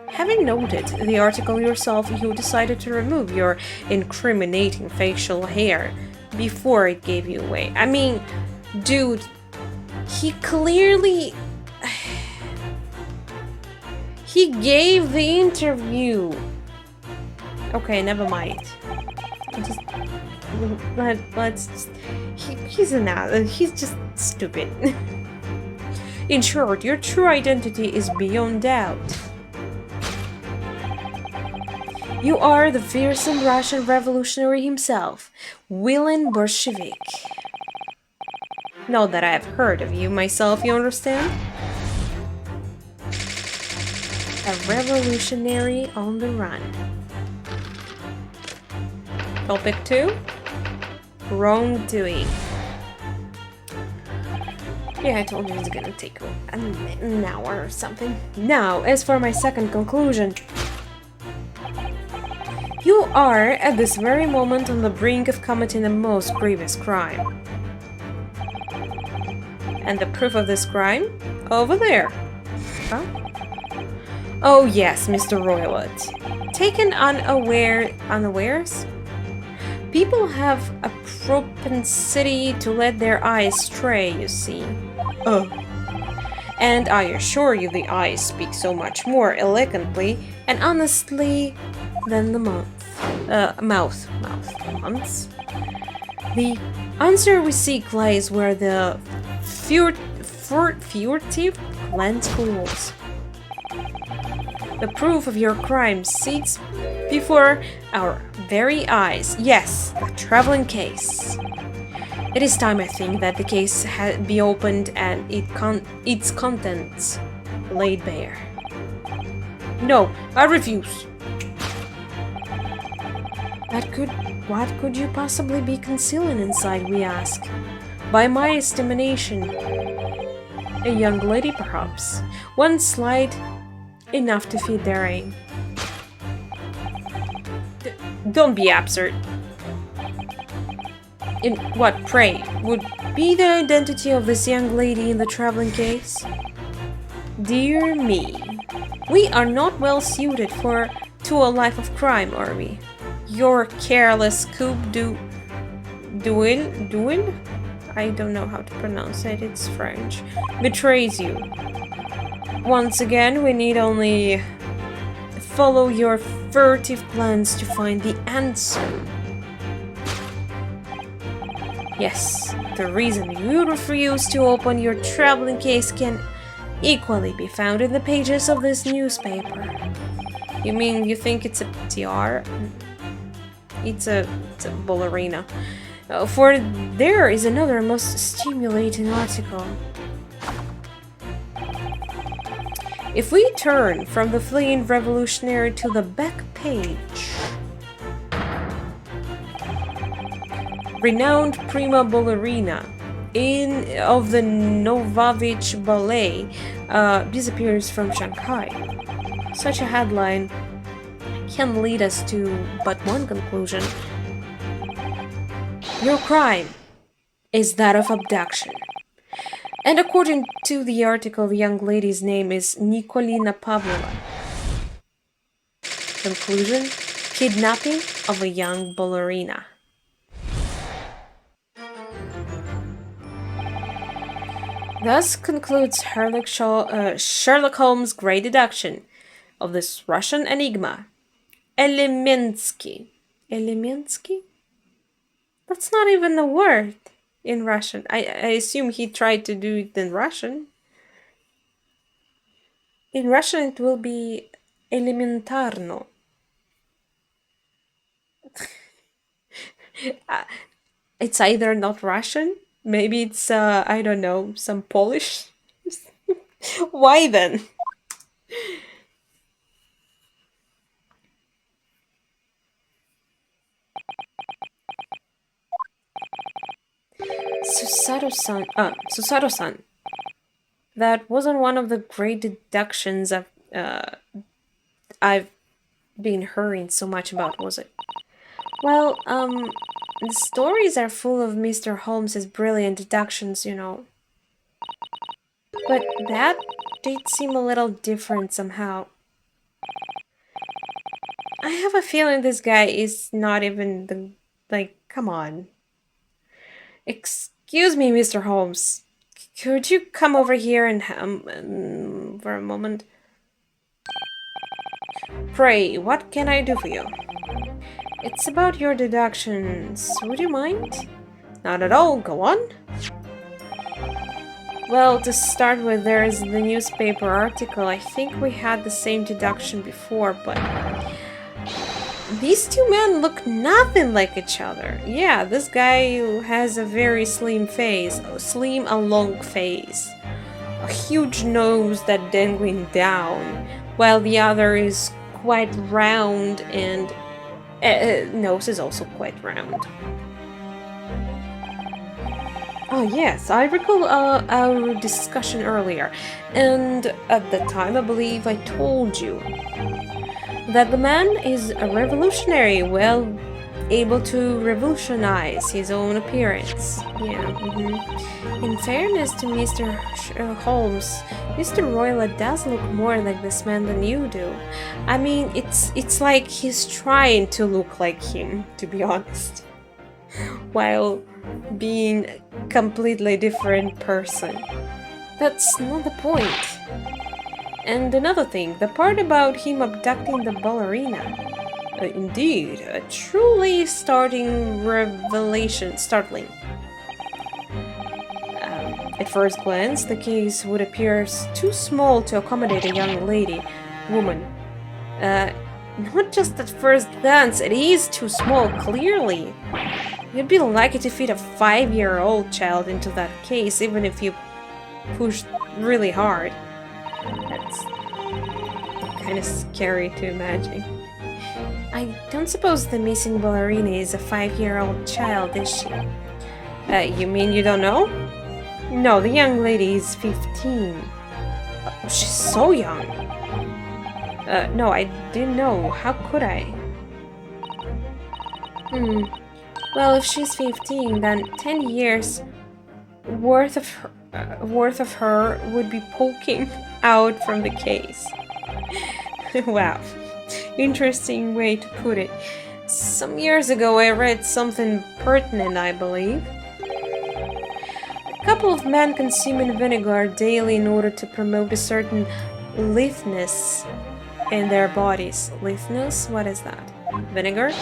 [SPEAKER 1] Having noted the article yourself, you decided to remove your incriminating facial hair before it gave you away. I mean, dude, he clearly... he gave the interview. Okay, never mind. He's just stupid. In short, your true identity is beyond doubt. You are the fearsome Russian revolutionary himself, Willen Bolshevik. Not that I have heard of you myself, you understand? A revolutionary on the run. Topic 2. Wrongdoing. Yeah, I told you it's gonna take an hour or something. Now, as for my second conclusion. You are, at this very moment, on the brink of committing a most grievous crime. And the proof of this crime? Over there. Huh? Oh yes, Mr. Roylott. Taken unawares? People have a propensity to let their eyes stray, you see. Oh. And I assure you the eyes speak so much more elegantly and honestly than the mouth. Months. The answer we seek lies where the furtive glance pools. The proof of your crime sits before our very eyes. Yes, the traveling case. It is time, I think, that the case be opened and its contents laid bare. No, I refuse. What could you possibly be concealing inside, we ask? By my estimation, a young lady, perhaps. One slide, enough to feed their aim. Don't be absurd. In what, pray, would be the identity of this young lady in the traveling case? Dear me, we are not well suited to a life of crime, are we? Your careless duel? I don't know how to pronounce it, it's French. Betrays you. Once again, we need only follow your furtive glance to find the answer. Yes, the reason you refuse to open your traveling case can equally be found in the pages of this newspaper. You mean you think it's a tiara? It's a ballerina. For there is another most stimulating article. If we turn from the fleeing revolutionary to the back page, renowned prima ballerina of the Novovich Ballet disappears from Shanghai. Such a headline can lead us to but one conclusion. Your crime is that of abduction. And according to the article, the young lady's name is Nikolina Pavlova. Conclusion: kidnapping of a young ballerina. Thus concludes Sherlock Holmes' great deduction of this Russian enigma. Elemensky. Elemensky? That's not even a word in Russian. I assume he tried to do it in Russian. In Russian it will be elementarno. It's either not Russian, maybe it's, I don't know, some Polish. Why then? Susato-san. That wasn't one of the great deductions I've been hearing so much about, was it? Well, the stories are full of Mr. Holmes's brilliant deductions, you know. But that did seem a little different somehow. I have a feeling this guy is not even come on. Excuse me, Mr. Holmes. Could you come over here and for a moment? Pray, what can I do for you? It's about your deductions. Would you mind? Not at all. Go on. Well, to start with, there is the newspaper article. I think we had the same deduction before, but these two men look nothing like each other. Yeah, this guy has a very slim face, a long face, a huge nose that dangling down, while the other is quite round and nose is also quite round. Oh yes, I recall our discussion earlier, and at the time I believe I told you that the man is a revolutionary, well able to revolutionize his own appearance. Yeah. In fairness to Mr. Holmes, Mr. Royla does look more like this man than you do. I mean, it's like he's trying to look like him, to be honest, while being a completely different person. That's not the point. And another thing, the part about him abducting the ballerina. Indeed, a truly startling. At first glance, the case would appear too small to accommodate a young woman. Not just at first glance, it is too small, clearly. You'd be lucky to fit a 5-year-old child into that case, even if you pushed really hard. That's kind of scary to imagine. I don't suppose the missing ballerina is a 5-year-old child, is she? You mean you don't know? No, the young lady is 15. She's so young. No, I didn't know. How could I? Well, if she's 15, then 10 years worth of her would be poking out from the case. Wow. Interesting way to put it. Some years ago I read something pertinent, I believe. A couple of men consuming vinegar daily in order to promote a certain litheness in their bodies. Litheness? What is that? Vinegar?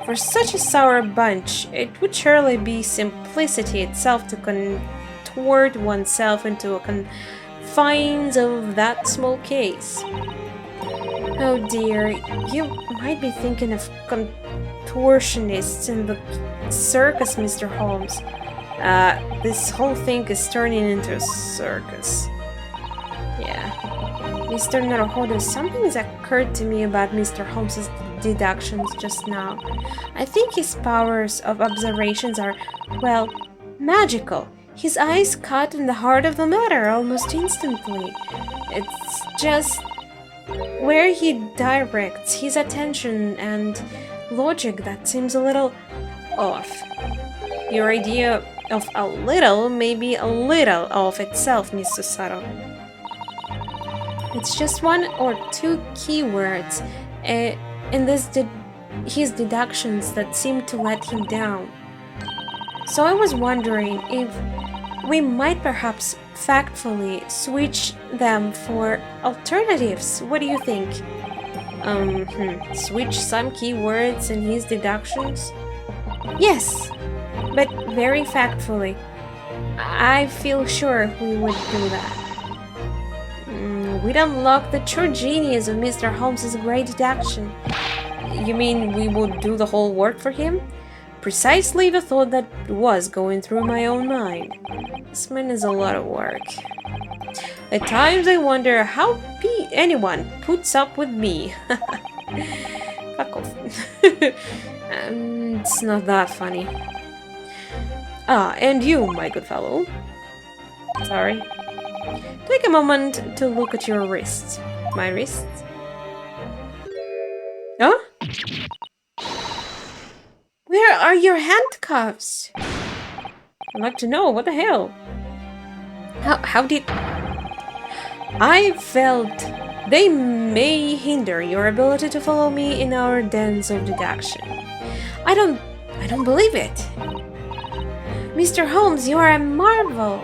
[SPEAKER 1] For such a sour bunch, it would surely be simplicity itself to contort oneself into a confines of that small case. Oh dear, you might be thinking of contortionists in the circus, Mr. Holmes. This whole thing is turning into a circus. Yeah. Mr. Naruhodo, something has occurred to me about Mr. Holmes's deductions just now. I think his powers of observations are, well, magical. His eyes cut in the heart of the matter almost instantly. It's just where he directs his attention and logic that seems a little off. Your idea of a little may be a little off itself, Mr. Sato. It's just one or two keywords in his deductions that seem to let him down. So I was wondering if we might perhaps factfully switch them for alternatives. What do you think? Switch some keywords in his deductions? Yes, but very factfully. I feel sure we would do that. We'd unlock the true genius of Mr. Holmes's great deduction. You mean we would do the whole work for him? Precisely the thought that was going through my own mind. This man is a lot of work. At times I wonder how anyone puts up with me. Fuck off. It's not that funny. Ah, and you, my good fellow. Sorry. Take a moment to look at your wrists. My wrists? Huh? Where are your handcuffs? I'd like to know, what the hell? How did... I felt they may hinder your ability to follow me in our dens of deduction. I don't believe it. Mr. Holmes, you are a marvel.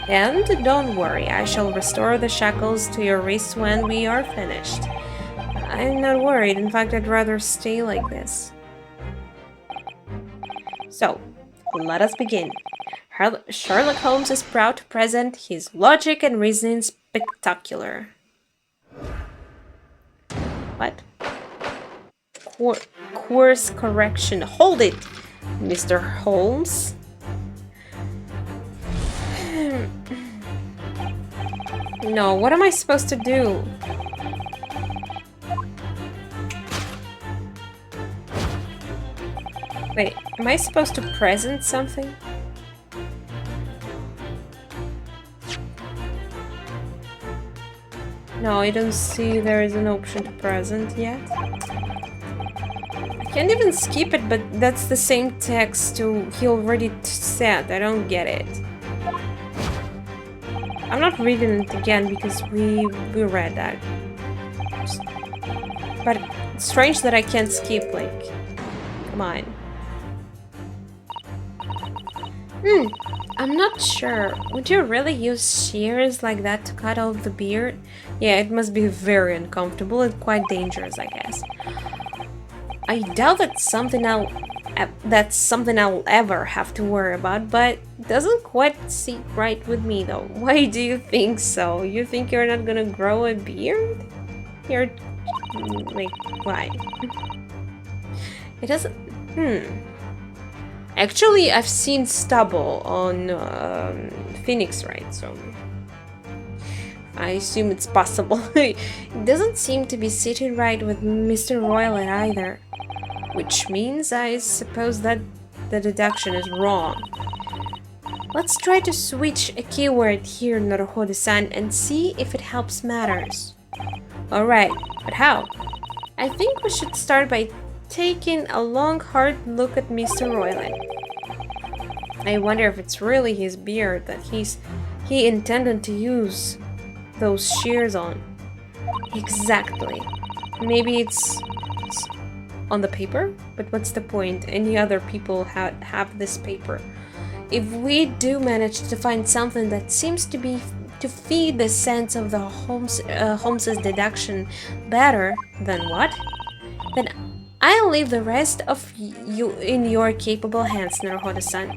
[SPEAKER 1] And don't worry, I shall restore the shackles to your wrists when we are finished. I'm not worried, in fact I'd rather stay like this. So, let us begin. Sherlock Holmes is proud to present his logic and reasoning spectacular. What? Course correction. Hold it, Mr. Holmes. No, what am I supposed to do? Wait, am I supposed to present something? No, I don't see there is an option to present yet. I can't even skip it, but that's the same text he already said. I don't get it. I'm not reading it again because we read that. But it's strange that I can't skip, like, come on. I'm not sure. Would you really use shears like that to cut off the beard? Yeah, it must be very uncomfortable and quite dangerous, I guess. I doubt that's something I'll ever have to worry about, but it doesn't quite sit right with me though. Why do you think so? You think you're not gonna grow a beard? You're like, why? It doesn't. Actually, I've seen stubble on Phoenix, right? So I assume it's possible. It doesn't seem to be sitting right with Mr. Roylet either. Which means I suppose that the deduction is wrong. Let's try to switch a keyword here, Naruhodo-san, and see if it helps matters. Alright, but how? I think we should start by taking a long, hard look at Mr. Roylet. I wonder if it's really his beard that he intended to use those shears on. Exactly. Maybe it's on the paper? But what's the point? Any other people have this paper. If we do manage to find something that seems to feed the sense of the Holmes's deduction better, then what? Then I'll leave the rest of you in your capable hands, Naruhodo-san.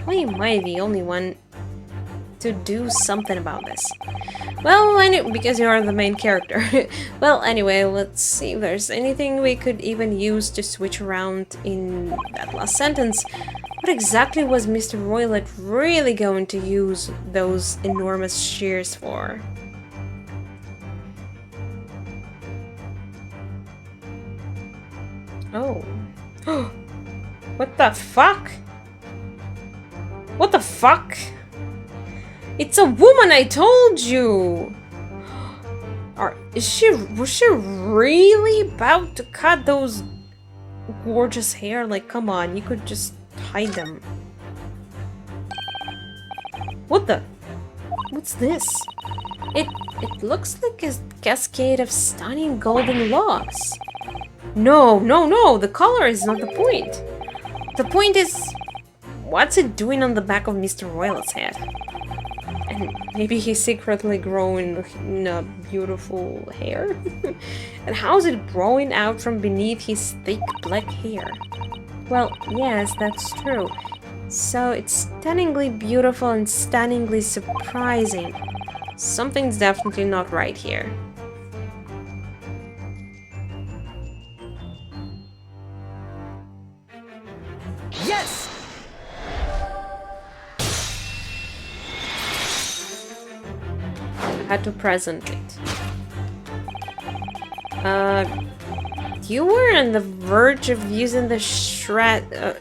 [SPEAKER 1] Why am I the only one to do something about this? Well, because you're the main character. Well, anyway, let's see if there's anything we could even use to switch around in that last sentence. What exactly was Mr. Roylet really going to use those enormous shears for? Oh. What the fuck? What the fuck? It's a woman, I told you! Was she really about to cut those gorgeous hair? Like, come on, you could just hide them. What the? What's this? It looks like a cascade of stunning golden locks. No, the color is not the point. The point is, what's it doing on the back of Mr. Roylet's head? And maybe he's secretly growing beautiful hair? And how is it growing out from beneath his thick black hair? Well, yes, that's true. So it's stunningly beautiful and stunningly surprising. Something's definitely not right here.
[SPEAKER 2] Yes!
[SPEAKER 1] Had to present it. You were on the verge of using the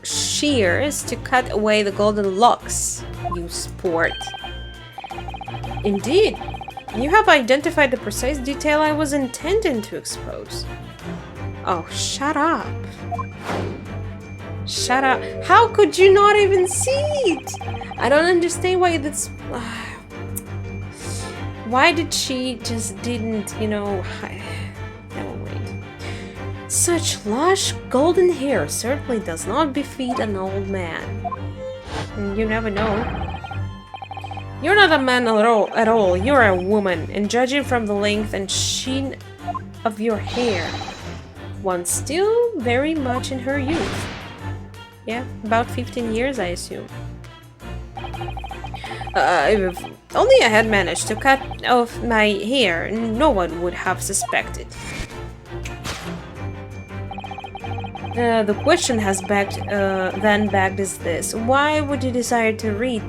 [SPEAKER 1] shears to cut away the golden locks, you sport. Indeed, you have identified the precise detail I was intending to expose. Oh, shut up. Shut up. How could you not even see it? I don't understand why this... Why did she just didn't, Never mind. Such lush golden hair certainly does not befit an old man. You never know. You're not a man at all. You're a woman, and judging from the length and sheen of your hair, one still very much in her youth. Yeah, about 15 years, I assume. If only I had managed to cut off my hair, no one would have suspected. The question has then begged is this: why would you desire to rid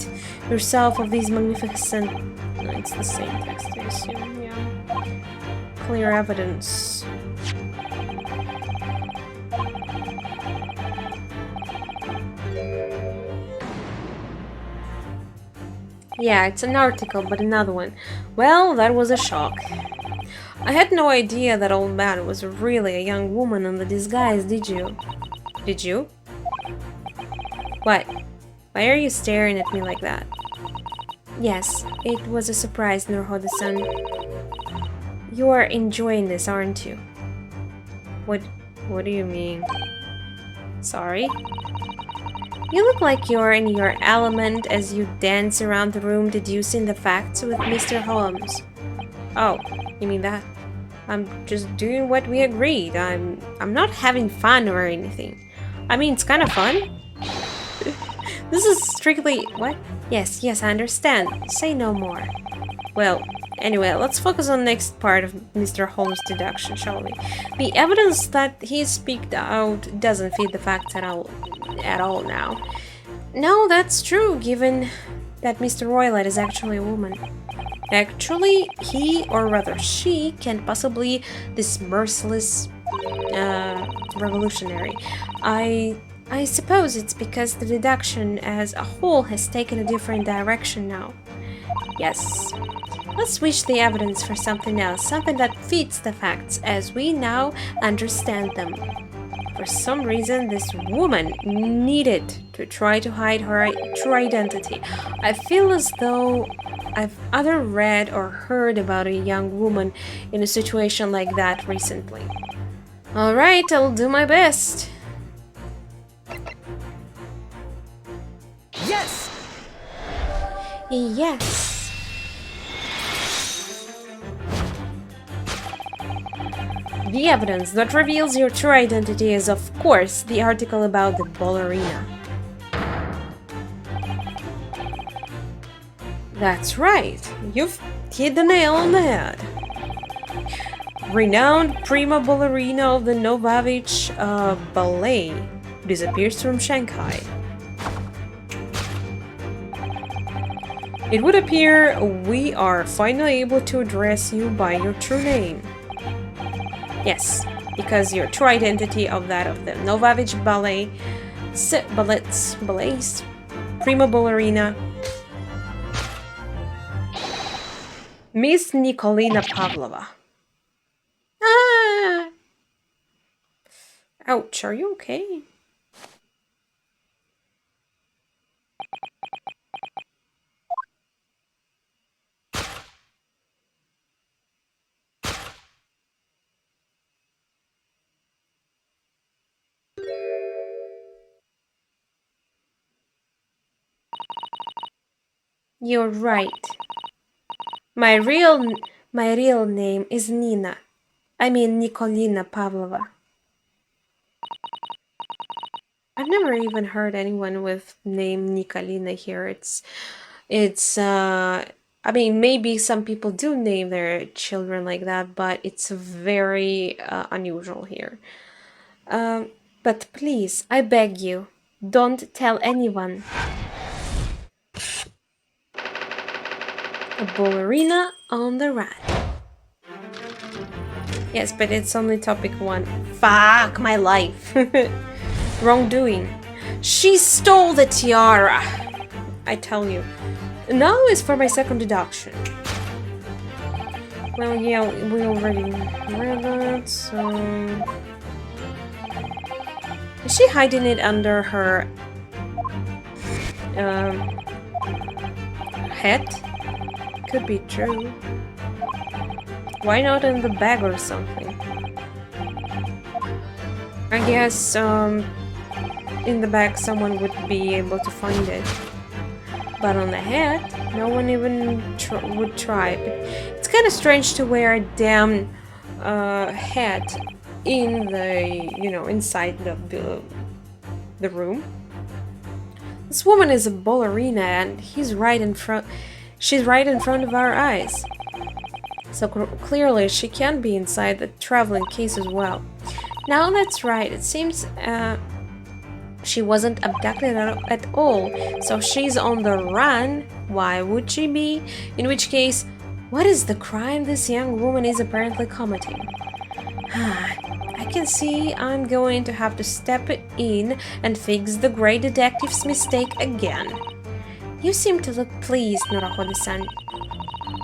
[SPEAKER 1] yourself of these magnificent No, it's the same text, I assume, yeah. Clear evidence. Yeah, it's an article, but another one. Well, that was a shock. I had no idea that old man was really a young woman in the disguise, did you? Did you? What? Why are you staring at me like that? Yes, it was a surprise, Nurhoda-san. You are enjoying this, aren't you? What do you mean? Sorry? You look like you're in your element as you dance around the room deducing the facts with Mr. Holmes. Oh, you mean that? I'm just doing what we agreed. I'm not having fun or anything. I mean, it's kind of fun. This is strictly... What? Yes, I understand. Say no more. Well, anyway, let's focus on the next part of Mr. Holmes' deduction, shall we? The evidence that he speaked out doesn't fit the facts at all now. No, that's true, given that Mr. Roylett is actually a woman. Actually, he, or rather she, can't possibly this merciless revolutionary. I suppose it's because the deduction as a whole has taken a different direction now. Yes. Let's switch the evidence for something else, something that fits the facts as we now understand them. For some reason, this woman needed to try to hide her true identity. I feel as though I've either read or heard about a young woman in a situation like that recently. Alright, I'll do my best.
[SPEAKER 2] Yes!
[SPEAKER 1] Yes. The evidence that reveals your true identity is, of course, the article about the ballerina. That's right. You've hit the nail on the head. Renowned prima ballerina of the Novavich Ballet disappears from Shanghai. It would appear we are finally able to address you by your true name. Yes, because your true identity of that of the Novavich ballets, prima ballerina, Miss Nikolina Pavlova. Ah! Ouch, are you okay? You're right. My real name is Nina. I mean Nikolina Pavlova. I've never even heard anyone with name Nikolina here. I mean, maybe some people do name their children like that, but it's very unusual here. But please, I beg you, don't tell anyone. A ballerina on the run. Yes, but it's only topic 1. Fuck my life. Wrongdoing. She stole the tiara. I tell you. Now is for my second deduction. Well, yeah, we already read that, so... Is she hiding it under her... hat? Could be true. Why not in the bag or something? I guess, in the bag someone would be able to find it. But on the hat, no one even would try. But it's kind of strange to wear a damn hat in the, inside the room. This woman is a ballerina and she's right in front of our eyes. So clearly she can be inside the traveling case as well. Now that's right, it seems she wasn't abducted at all, so she's on the run Why would she be? In which case, what is the crime this young woman is apparently committing? I can see I'm going to have to step in and fix the great detective's mistake again. You seem to look pleased, Norohode-san.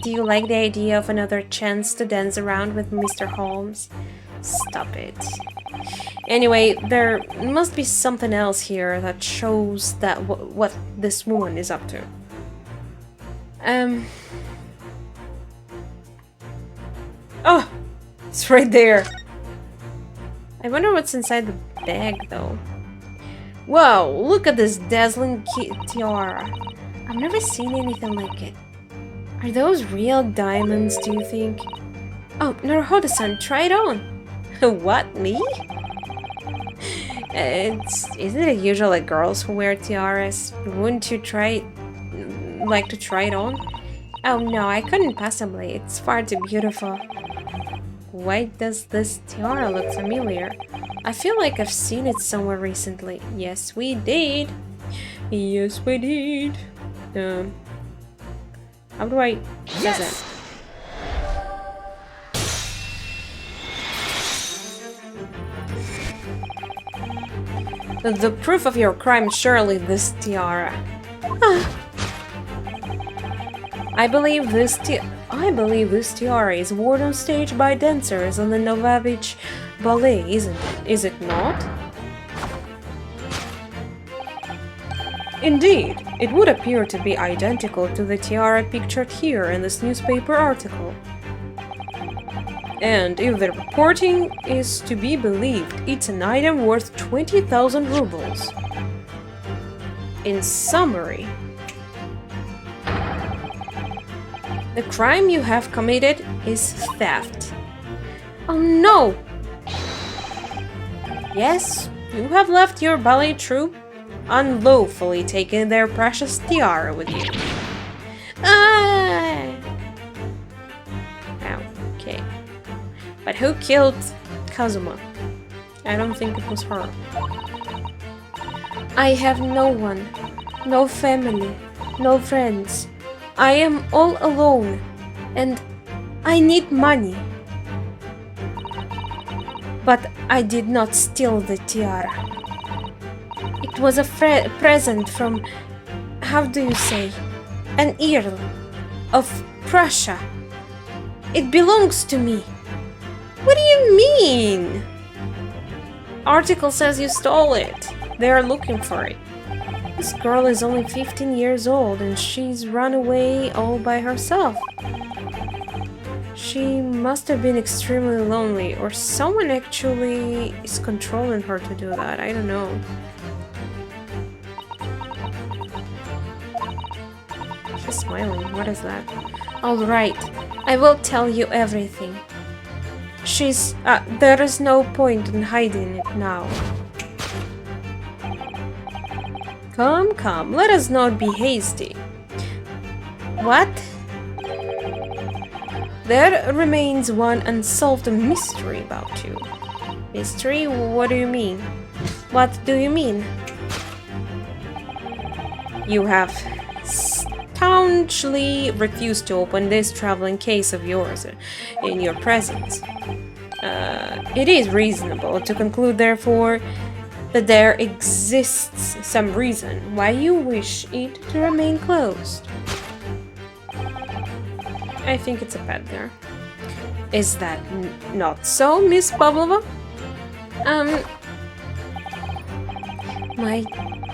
[SPEAKER 1] Do you like the idea of another chance to dance around with Mr. Holmes? Stop it. Anyway, there must be something else here that shows that what this woman is up to. Oh! It's right there! I wonder what's inside the bag, though. Whoa! Look at this dazzling tiara. I've never seen anything like it. Are those real diamonds, do you think? Oh, Norohode-san, try it on! What, me? Isn't it usually girls who wear tiaras? Wouldn't you like to try it on? Oh no, I couldn't possibly. It's far too beautiful. Why does this tiara look familiar? I feel like I've seen it somewhere recently. Yes, we did. Yes, we did. How do I use it? The proof of your crime is surely this tiara. I believe this tiara is worn on stage by dancers on the Novavich Ballet, isn't it? Is it not? Indeed, it would appear to be identical to the tiara pictured here in this newspaper article. And if the reporting is to be believed, it's an item worth 20,000 rubles. In summary, the crime you have committed is theft. Oh no! Yes, you have left your ballet troupe, unlawfully taking their precious tiara with you. Okay. But who killed Kazuma? I don't think it was her. I have no one, no family, no friends. I am all alone, and I need money. But I did not steal the tiara. It was a present from, how do you say, an Earl of Prussia. It belongs to me. What do you mean? Article says you stole it. They are looking for it. This girl is only 15 years old and she's run away all by herself. She must have been extremely lonely, or someone actually is controlling her to do that. I don't know. She's smiling. What is that? Alright, I will tell you everything. There is no point in hiding it now. Come, let us not be hasty. What? There remains one unsolved mystery about you. Mystery? What do you mean? What do you mean? You have staunchly refused to open this traveling case of yours in your presence. It is reasonable to conclude, therefore, that there exists some reason why you wish it to remain closed. I think it's a pet there. Is that not so, Miss Pavlova?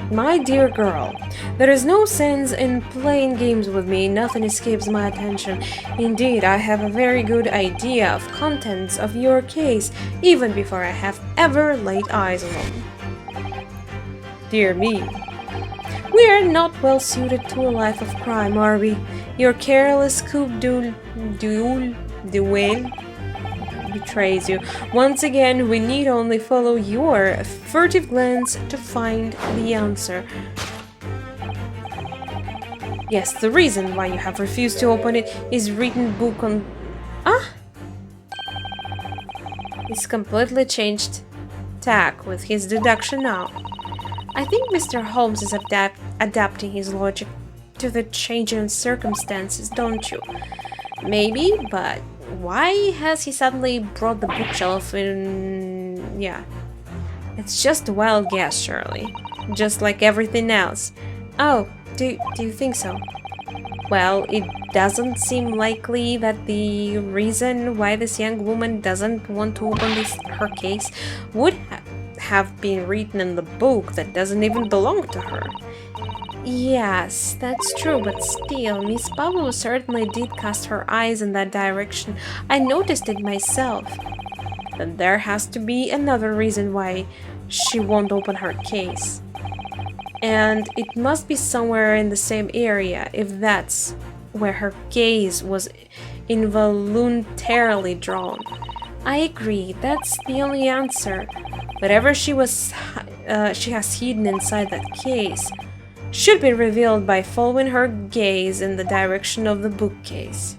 [SPEAKER 1] My dear girl, there is no sense in playing games with me. Nothing escapes my attention. Indeed, I have a very good idea of contents of your case, even before I have ever laid eyes on them. Dear me. We are not well suited to a life of crime, are we? Your careless coup duel betrays you. Once again, we need only follow your furtive glance to find the answer. Yes, the reason why you have refused to open it is written book on... He's completely changed tack with his deduction now. I think Mr. Holmes is adapting his logic to the change in circumstances, don't you? Maybe, but why has he suddenly brought the bookshelf in? Yeah, it's just a wild guess, Shirley. Just like everything else. Oh, do you think so? Well, it doesn't seem likely that the reason why this young woman doesn't want to open her case would have been written in the book that doesn't even belong to her. Yes, that's true, but still, Miss Pablo certainly did cast her eyes in that direction. I noticed it myself. Then there has to be another reason why she won't open her case. And it must be somewhere in the same area, if that's where her gaze was involuntarily drawn. I agree, that's the only answer. Whatever she has hidden inside that case should be revealed by following her gaze in the direction of the bookcase.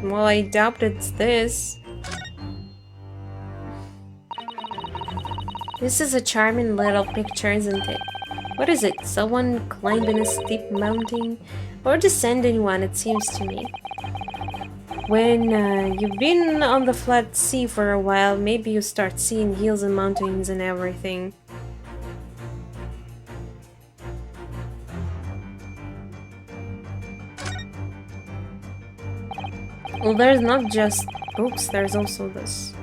[SPEAKER 1] Well, I doubt it's this. This is a charming little picture, isn't it? What is it? Someone climbing a steep mountain? Or descending one, it seems to me. When you've been on the flat sea for a while, maybe you start seeing hills and mountains and everything. Well, there's not just books, there's also this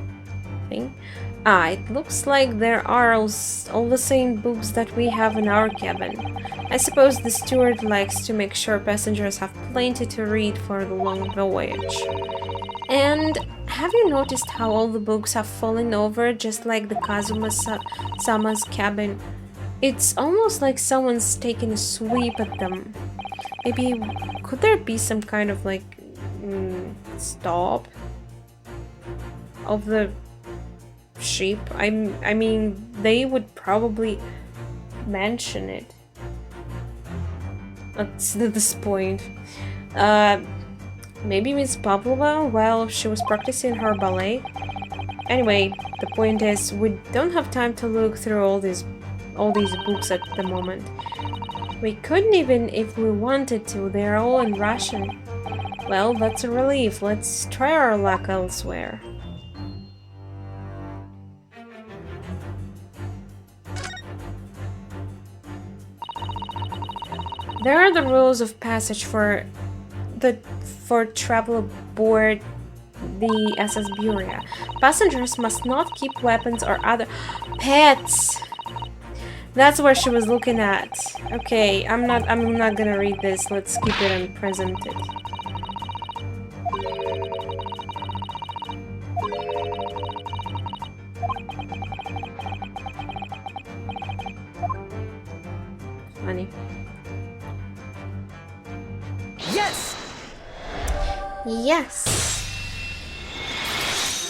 [SPEAKER 1] thing. Ah, it looks like there are all the same books that we have in our cabin. I suppose the steward likes to make sure passengers have plenty to read for the long voyage. And have you noticed how all the books have fallen over just like the Kazuma-sama's cabin? It's almost like someone's taking a sweep at them. Maybe could there be some kind of like stop of the ship? I mean, they would probably mention it at this point. Maybe Miss Pavlova while she was practicing her ballet. Anyway, the point is, we don't have time to look through all these books at the moment. We couldn't even if we wanted to. They're all in Russian. Well, that's a relief. Let's try our luck elsewhere. There are the rules of passage for travel aboard the SS Buria. Passengers must not keep weapons or other pets. That's where she was looking at. Okay, I'm not gonna read this. Let's keep it unpresented. Funny.
[SPEAKER 2] Yes!
[SPEAKER 1] Yes!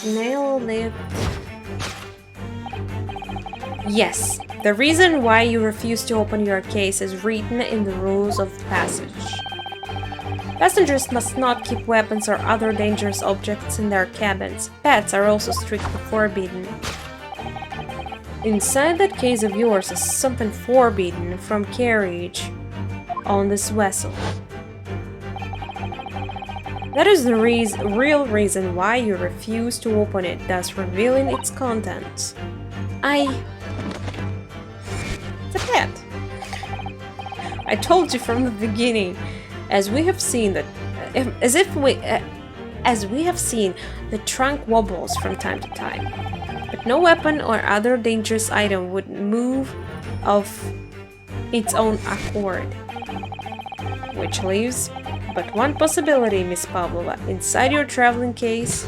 [SPEAKER 1] Nailed it. Yes, the reason why you refuse to open your case is written in the rules of passage. Passengers must not keep weapons or other dangerous objects in their cabins. Pets are also strictly forbidden. Inside that case of yours is something forbidden from carriage on this vessel. That is the real reason why you refuse to open it, thus revealing its contents. It's a pet. I told you from the beginning, as we have seen, the trunk wobbles from time to time, but no weapon or other dangerous item would move of its own accord. Which leaves but one possibility, Miss Pavlova. Inside your traveling case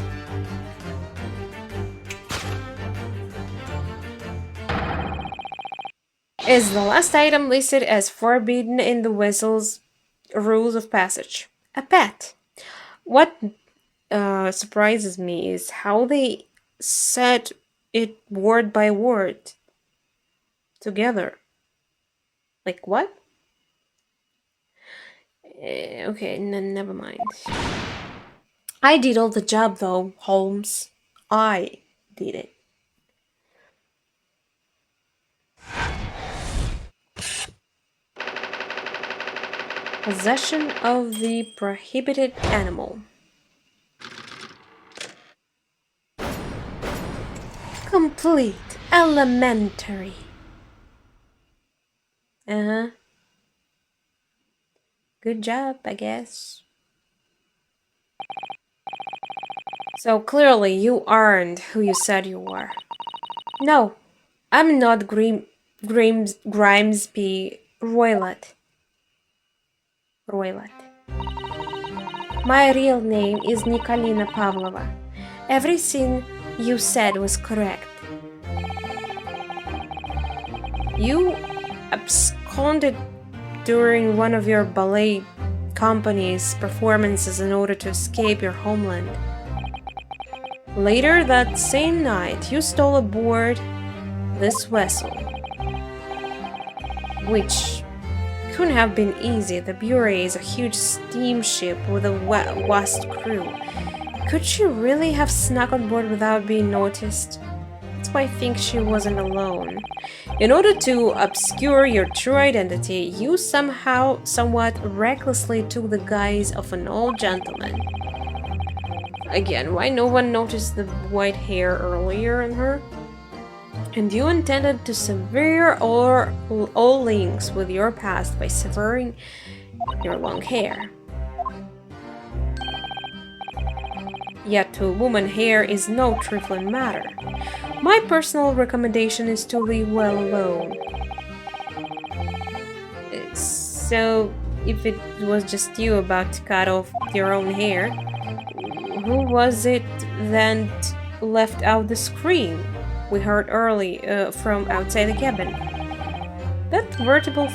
[SPEAKER 1] is the last item listed as forbidden in the vessel's rules of passage. A pet. What surprises me is how they said it word by word together. Like what? Okay, never mind. I did all the job though, Holmes. I did it. Possession of the prohibited animal. Complete. Elementary. Uh-huh. Good job, I guess. So clearly you aren't who you said you were. No, I'm not Grimesby Roylott. Roylott. My real name is Nikolina Pavlova. Everything you said was correct. You absconded during one of your ballet company's performances in order to escape your homeland. Later that same night, you stole aboard this vessel, which couldn't have been easy. The Bury is a huge steamship with a vast crew. Could she really have snuck on board without being noticed? That's why I think she wasn't alone. In order to obscure your true identity, you somewhat recklessly took the guise of an old gentleman. Again, why no one noticed the white hair earlier in her? And you intended to sever all links with your past by severing your long hair. Yet to a woman, hair is no trifling matter. My personal recommendation is to leave well alone. So, if it was just you about to cut off your own hair, who was it then left out the scream we heard early from outside the cabin? That veritable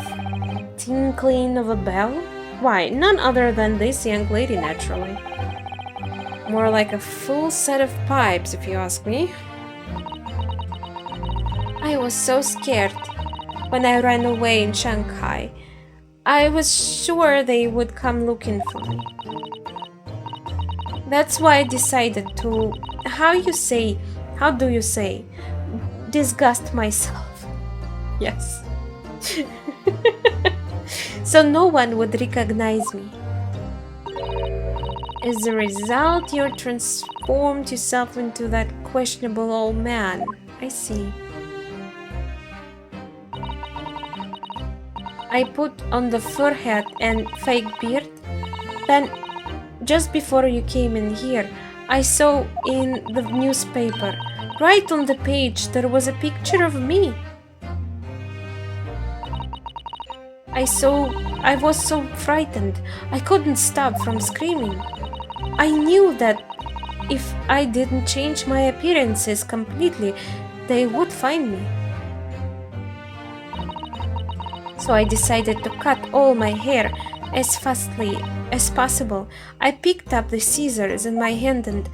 [SPEAKER 1] tinkling of a bell? Why, none other than this young lady, naturally. More like a full set of pipes, if you ask me. I was so scared when I ran away in Shanghai. I was sure they would come looking for me. That's why I decided to, how do you say, disgust myself. Yes. So no one would recognize me. As a result, you transformed yourself into that questionable old man. I see. I put on the forehead and fake beard. Then, just before you came in here, I saw in the newspaper, right on the page, there was a picture of me. I was so frightened, I couldn't stop from screaming. I knew that if I didn't change my appearances completely, they would find me. So I decided to cut all my hair as fastly as possible. I picked up the scissors in my hand and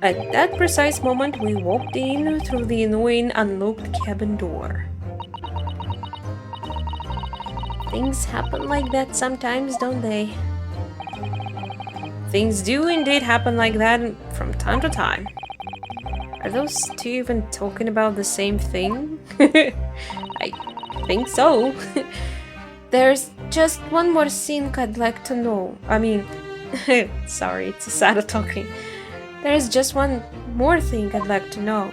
[SPEAKER 1] at that precise moment we walked in through the annoying unlocked cabin door. Things happen like that sometimes, don't they? Things do indeed happen like that from time to time. Are those two even talking about the same thing? I think so. There's just one more thing I'd like to know. I mean, sorry, it's Asada talking. There's just one more thing I'd like to know.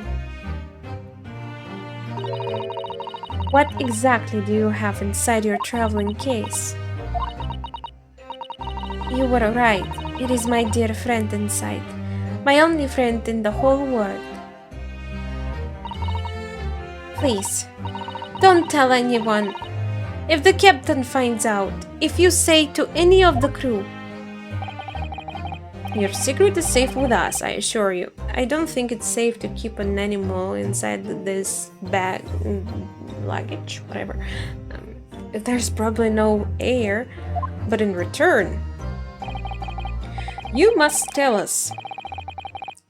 [SPEAKER 1] What exactly do you have inside your traveling case? You were right. It is my dear friend inside. My only friend in the whole world. Please, don't tell anyone. If the captain finds out, if you say to any of the crew, your secret is safe with us, I assure you. I don't think it's safe to keep an animal inside this bag, luggage, whatever. There's probably no air, but in return, you must tell us,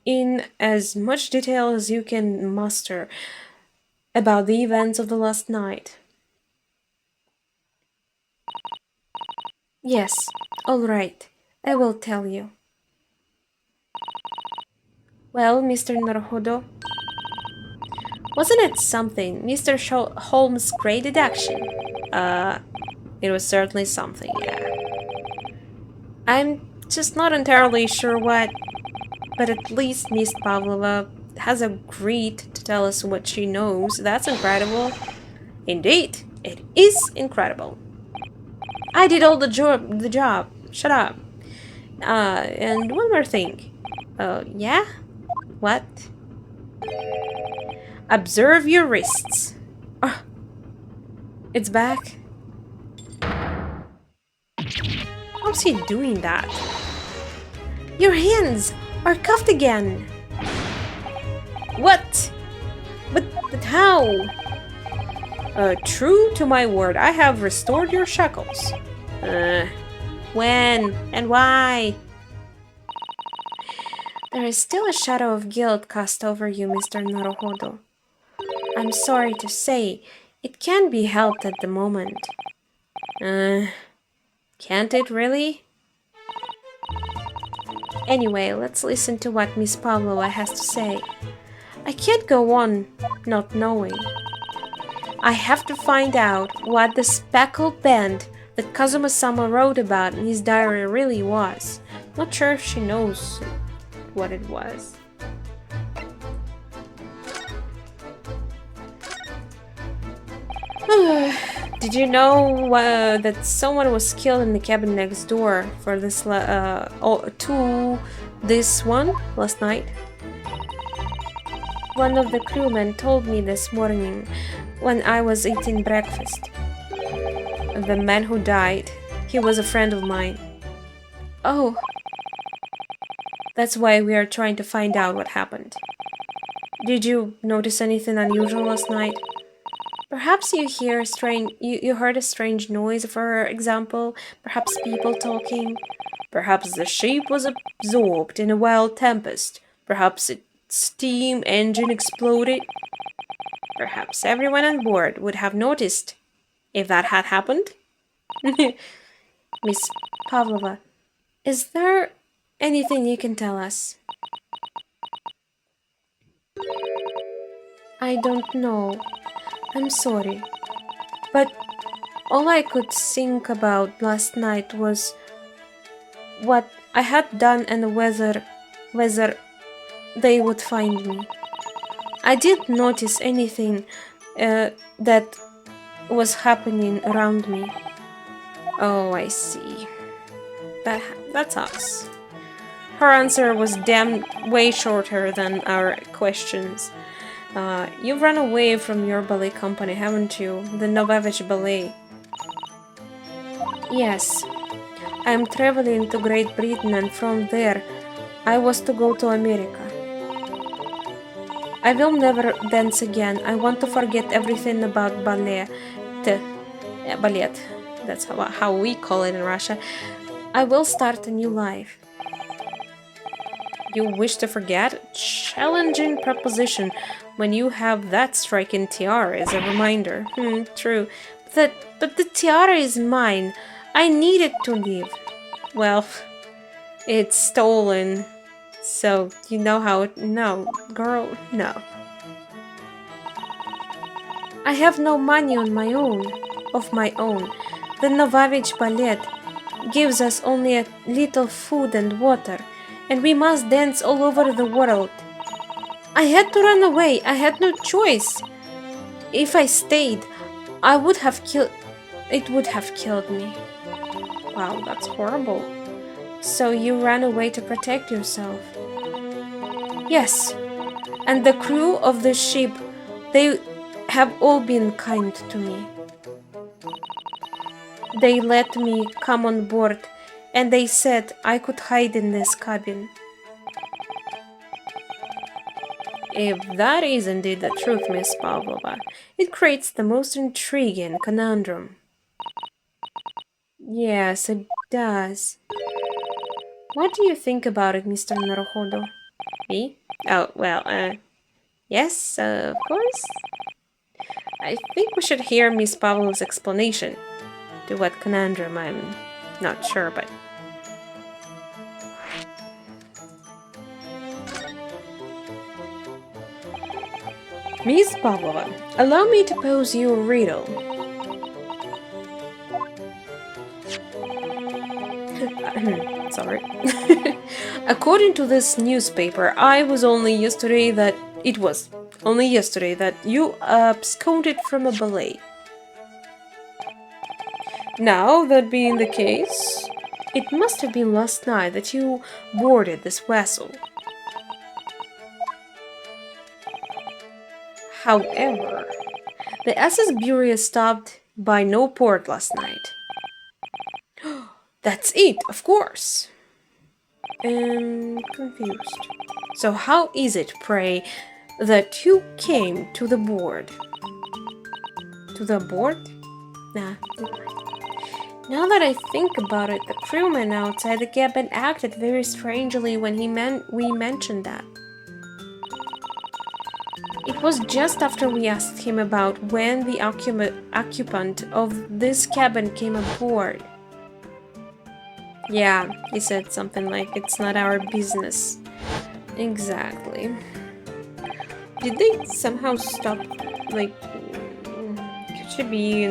[SPEAKER 1] in as much detail as you can muster, about the events of the last night. Yes, all right, I will tell you. Well, Mr. Naruhodo, wasn't it something? Mr. Holmes' great deduction. Uh, it was certainly something, yeah. I'm just not entirely sure what, but at least Miss Pavlova has agreed to tell us what she knows. That's incredible. Indeed, it is incredible. I did all the job. Shut up. And one more thing. Yeah? What? Observe your wrists. Oh, it's back. How's he doing that? Your hands are cuffed again. What? But how? True to my word, I have restored your shackles. When and why? There is still a shadow of guilt cast over you, Mr. Naruhodo. I'm sorry to say, it can't be helped at the moment. Can't it really? Anyway, let's listen to what Miss Pavlova has to say. I can't go on not knowing. I have to find out what the speckled band that Kazuma-sama wrote about in his diary really was. Not sure if she knows what it was. Did you know that someone was killed in the cabin next door for this to this one last night? One of the crewmen told me this morning when I was eating breakfast. The man who died, he was a friend of mine. Oh, that's why we are trying to find out what happened. Did you notice anything unusual last night? Perhaps you heard a strange noise, for example, perhaps people talking. Perhaps the ship was absorbed in a wild tempest. Perhaps its steam engine exploded. Perhaps everyone on board would have noticed if that had happened. Miss Pavlova, is there anything you can tell us? I don't know. I'm sorry. But all I could think about last night was what I had done and whether they would find me. I didn't notice anything that was happening around me. Oh, I see. That sucks. Her answer was damn way shorter than our questions. You've run away from your ballet company, haven't you? The Novavich Ballet. Yes. I'm traveling to Great Britain and from there I was to go to America. I will never dance again. I want to forget everything about ballet. Ballet. That's how we call it in Russia. I will start a new life. You wish to forget? Challenging proposition when you have that striking tiara as a reminder. True. But the tiara is mine. I need it to live. Well, it's stolen. So, you know how it... No, girl, no. I have no money of my own. The Novavich Ballet gives us only a little food and water, and we must dance all over the world. I had to run away. I had no choice. If I stayed, it would have killed me. Wow, that's horrible. So you ran away to protect yourself? Yes. And the crew of the ship, they have all been kind to me. They let me come on board, and they said I could hide in this cabin. If that is indeed the truth, Miss Pavlova, it creates the most intriguing conundrum. Yes, it does. What do you think about it, Mr. Naruhodo? Me? Oh, well, yes, of course. I think we should hear Miss Pavlova's explanation. To what conundrum, I'm not sure, but... Miss Pavlova, allow me to pose you a riddle. Sorry. According to this newspaper, it was only yesterday that you absconded from a ballet. Now, that being the case, it must have been last night that you boarded this vessel. However, the SS Buria stopped by no port last night. That's it, of course. Confused. So how is it, pray, that you came to the board? To the board? Nah. Now that I think about it, the crewman outside the cabin acted very strangely when we mentioned that. It was just after we asked him about when the occupant of this cabin came aboard. Yeah, he said something like, it's not our business. Exactly. Did they somehow stop, like, could she be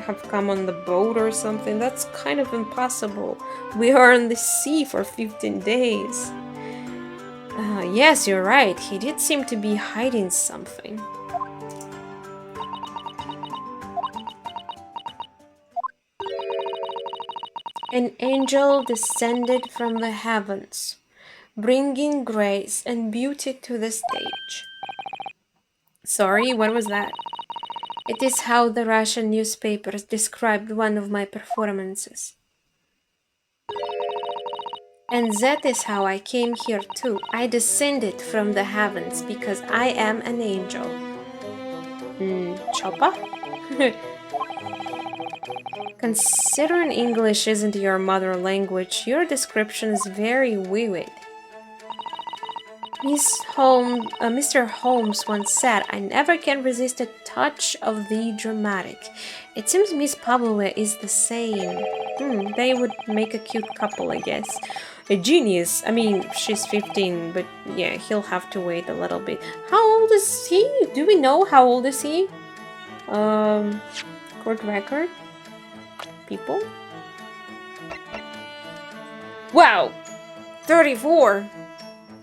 [SPEAKER 1] have come on the boat or something? That's kind of impossible. We are on the sea for 15 days. Yes, you're right. He did seem to be hiding something. An angel descended from the heavens, bringing grace and beauty to the stage. Sorry, what was that? It is how the Russian newspapers described one of my performances. And that is how I came here too. I descended from the heavens because I am an angel. Choppa? Considering English isn't your mother language, your description is very vivid. Mr. Holmes once said, I never can resist a touch of the dramatic. It seems Miss Pavlova is the same. They would make a cute couple, I guess. A genius. I mean, she's 15, but yeah, he'll have to wait a little bit. How old is he? Do we know how old is he? Court record? People? Wow! 34!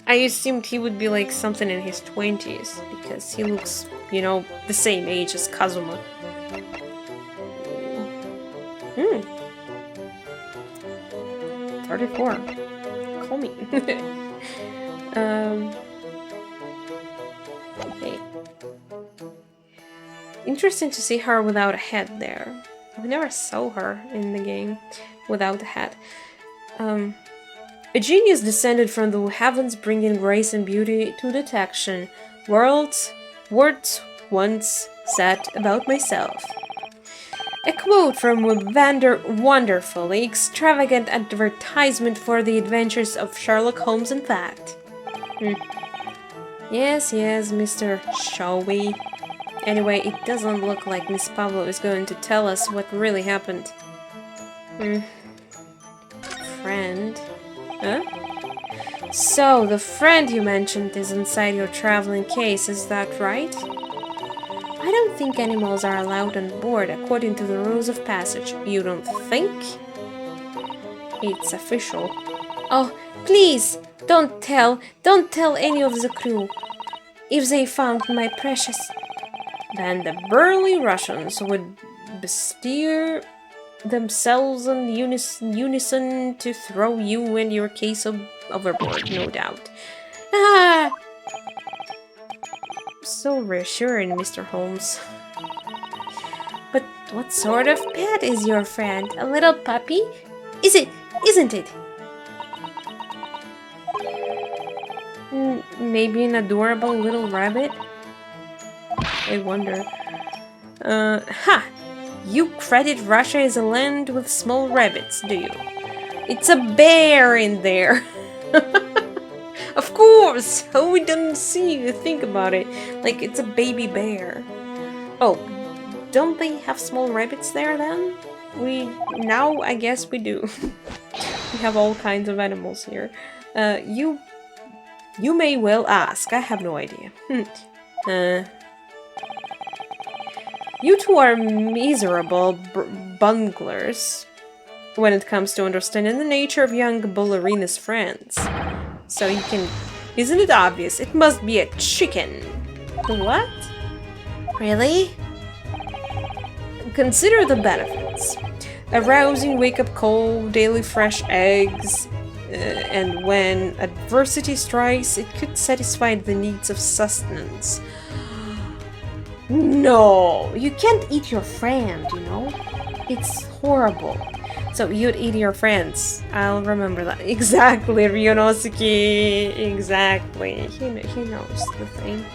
[SPEAKER 1] I assumed he would be like something in his 20s, because he looks, you know, the same age as Kazuma. 34. Call me. Okay. Interesting to see her without a head there. We never saw her in the game without a head. A genius descended from the heavens, bringing grace and beauty to detection. Words once said about myself. A quote from a wonderfully extravagant advertisement for the adventures of Sherlock Holmes, in fact. Yes, Mr. Showy. Anyway, it doesn't look like Miss Pavlova is going to tell us what really happened. Friend? Huh? So, the friend you mentioned is inside your traveling case, is that right? I don't think animals are allowed on board according to the rules of passage. You don't think? It's official. Oh, please, don't tell any of the crew. If they found my precious... Then the burly Russians would bestir themselves in unison to throw you and your case overboard, no doubt. Ah! So reassuring, Mr. Holmes. But what sort of pet is your friend? A little puppy? Isn't it? Maybe an adorable little rabbit? I wonder. You credit Russia as a land with small rabbits, do you? It's a bear in there! Of course! How we didn't see you think about it. Like, it's a baby bear. Oh, don't they have small rabbits there then? Now I guess we do. We have all kinds of animals here. You may well ask. I have no idea. You two are miserable bunglers when it comes to understanding the nature of young ballerina's friends. So you can... Isn't it obvious? It must be a chicken. What? Really? Consider the benefits. A rousing wake-up call, daily fresh eggs, and when adversity strikes, it could satisfy the needs of sustenance. No, you can't eat your friend, you know? It's horrible. So you'd eat your friends. I'll remember that. Exactly, Ryunosuke. Exactly. He knows the thing.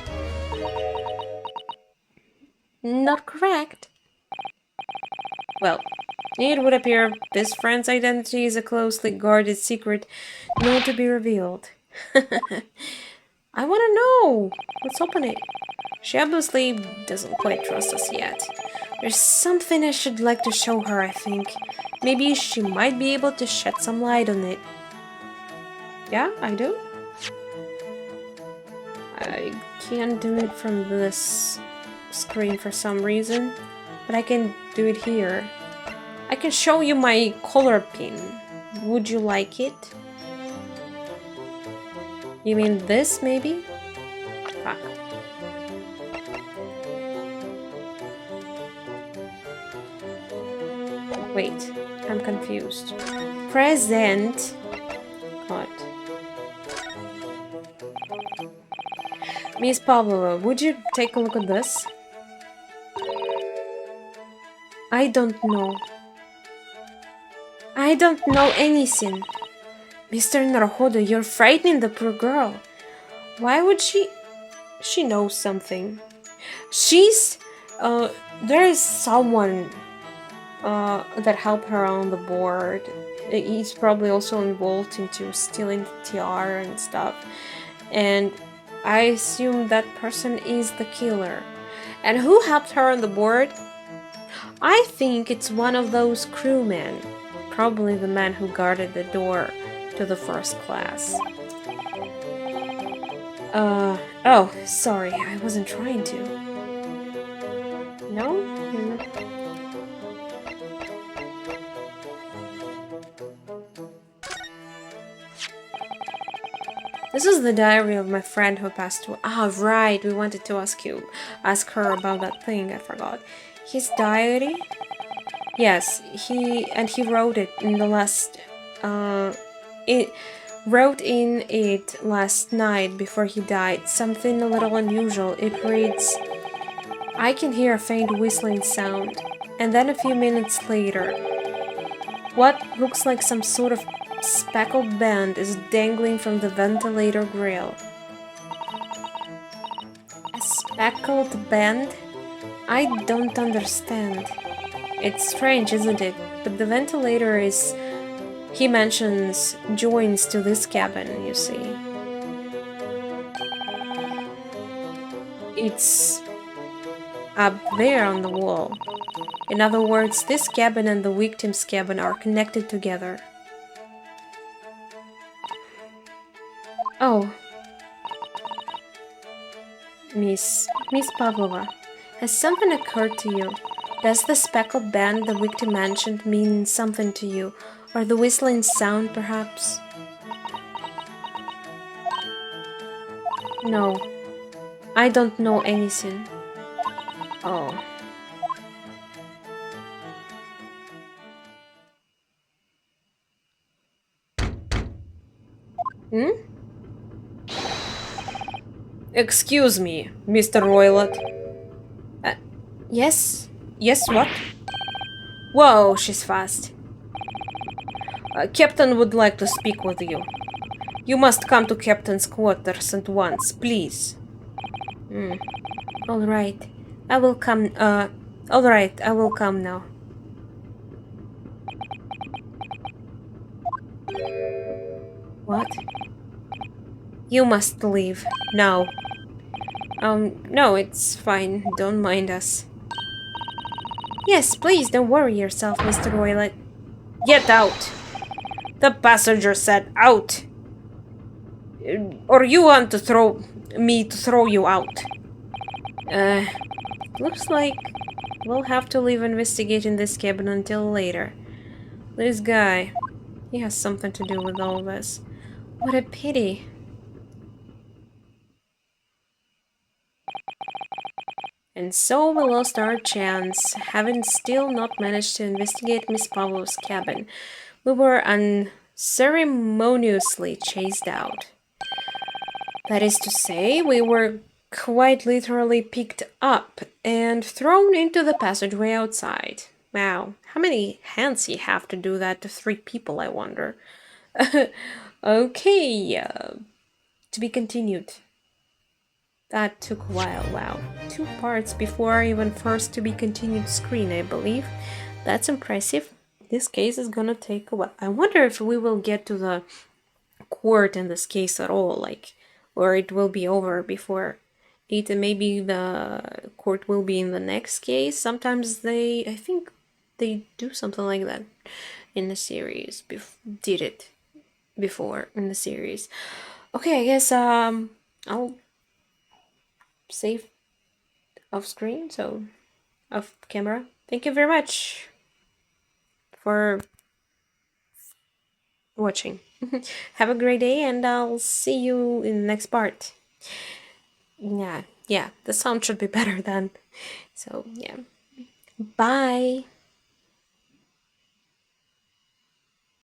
[SPEAKER 1] Not correct. Well, it would appear this friend's identity is a closely guarded secret not to be revealed. I want to know. Let's open it. She obviously doesn't quite trust us yet. There's something I should like to show her, I think. Maybe she might be able to shed some light on it. Yeah, I do. I can't do it from this screen for some reason, but I can do it here. I can show you my color pin. Would you like it? You mean this, maybe? Fuck. Wait, I'm confused. Present. What? Miss Pavlova, would you take a look at this? I don't know. I don't know anything. Mr. Naruhodo, you're frightening the poor girl. Why would she... She knows something. She's... there is someone that helped her on the board. He's probably also involved into stealing the tiara and stuff. And I assume that person is the killer. And who helped her on the board? I think it's one of those crewmen. Probably the man who guarded the door to the first class. Oh, sorry, I wasn't trying to. No? This is the diary of my friend who passed away. Ah, right, we wanted to ask her about that thing, I forgot. His diary? Yes, he wrote it in the last, wrote in it last night before he died. Something a little unusual. It reads, I can hear a faint whistling sound, and then a few minutes later, what looks like some sort of speckled band is dangling from the ventilator grill. A speckled band? I don't understand. It's strange, isn't it? But the ventilator is... He mentions joins to this cabin, you see. It's up there on the wall. In other words, this cabin and the victim's cabin are connected together. Oh. Miss Pavlova, has something occurred to you? Does the speckled band the victim mentioned mean something to you? Or the whistling sound, perhaps? No. I don't know anything. Oh. Hmm? Excuse me, Mr. Roylott. Yes? Yes, what? Whoa, she's fast. Captain would like to speak with you. You must come to Captain's quarters at once, please. Alright. I will come, alright, I will come now. What? You must leave. Now. No, it's fine. Don't mind us. Yes, please, don't worry yourself, Mr. Roylott. Get out! The passenger said out! Or you want to throw you out? Looks like we'll have to leave investigating this cabin until later. This guy, he has something to do with all this. What a pity. And so we lost our chance, having still not managed to investigate Miss Pavlov's cabin. We were unceremoniously chased out. That is to say, we were quite literally picked up and thrown into the passageway outside. Wow, how many hands you have to do that to 3 people, I wonder. Okay, to be continued. That took a while, wow. 2 parts before even first to be continued screen, I believe. That's impressive. This case is gonna take a while. I wonder if we will get to the court in this case at all, like, or it will be over before it. And maybe the court will be in the next case. Sometimes I think they do something like that in the series. Did it before in the series. Okay, I guess I'll save off screen, so off camera. Thank you very much for watching. Have a great day, and I'll see you in the next part. Yeah, the sound should be better then. So, yeah. Bye.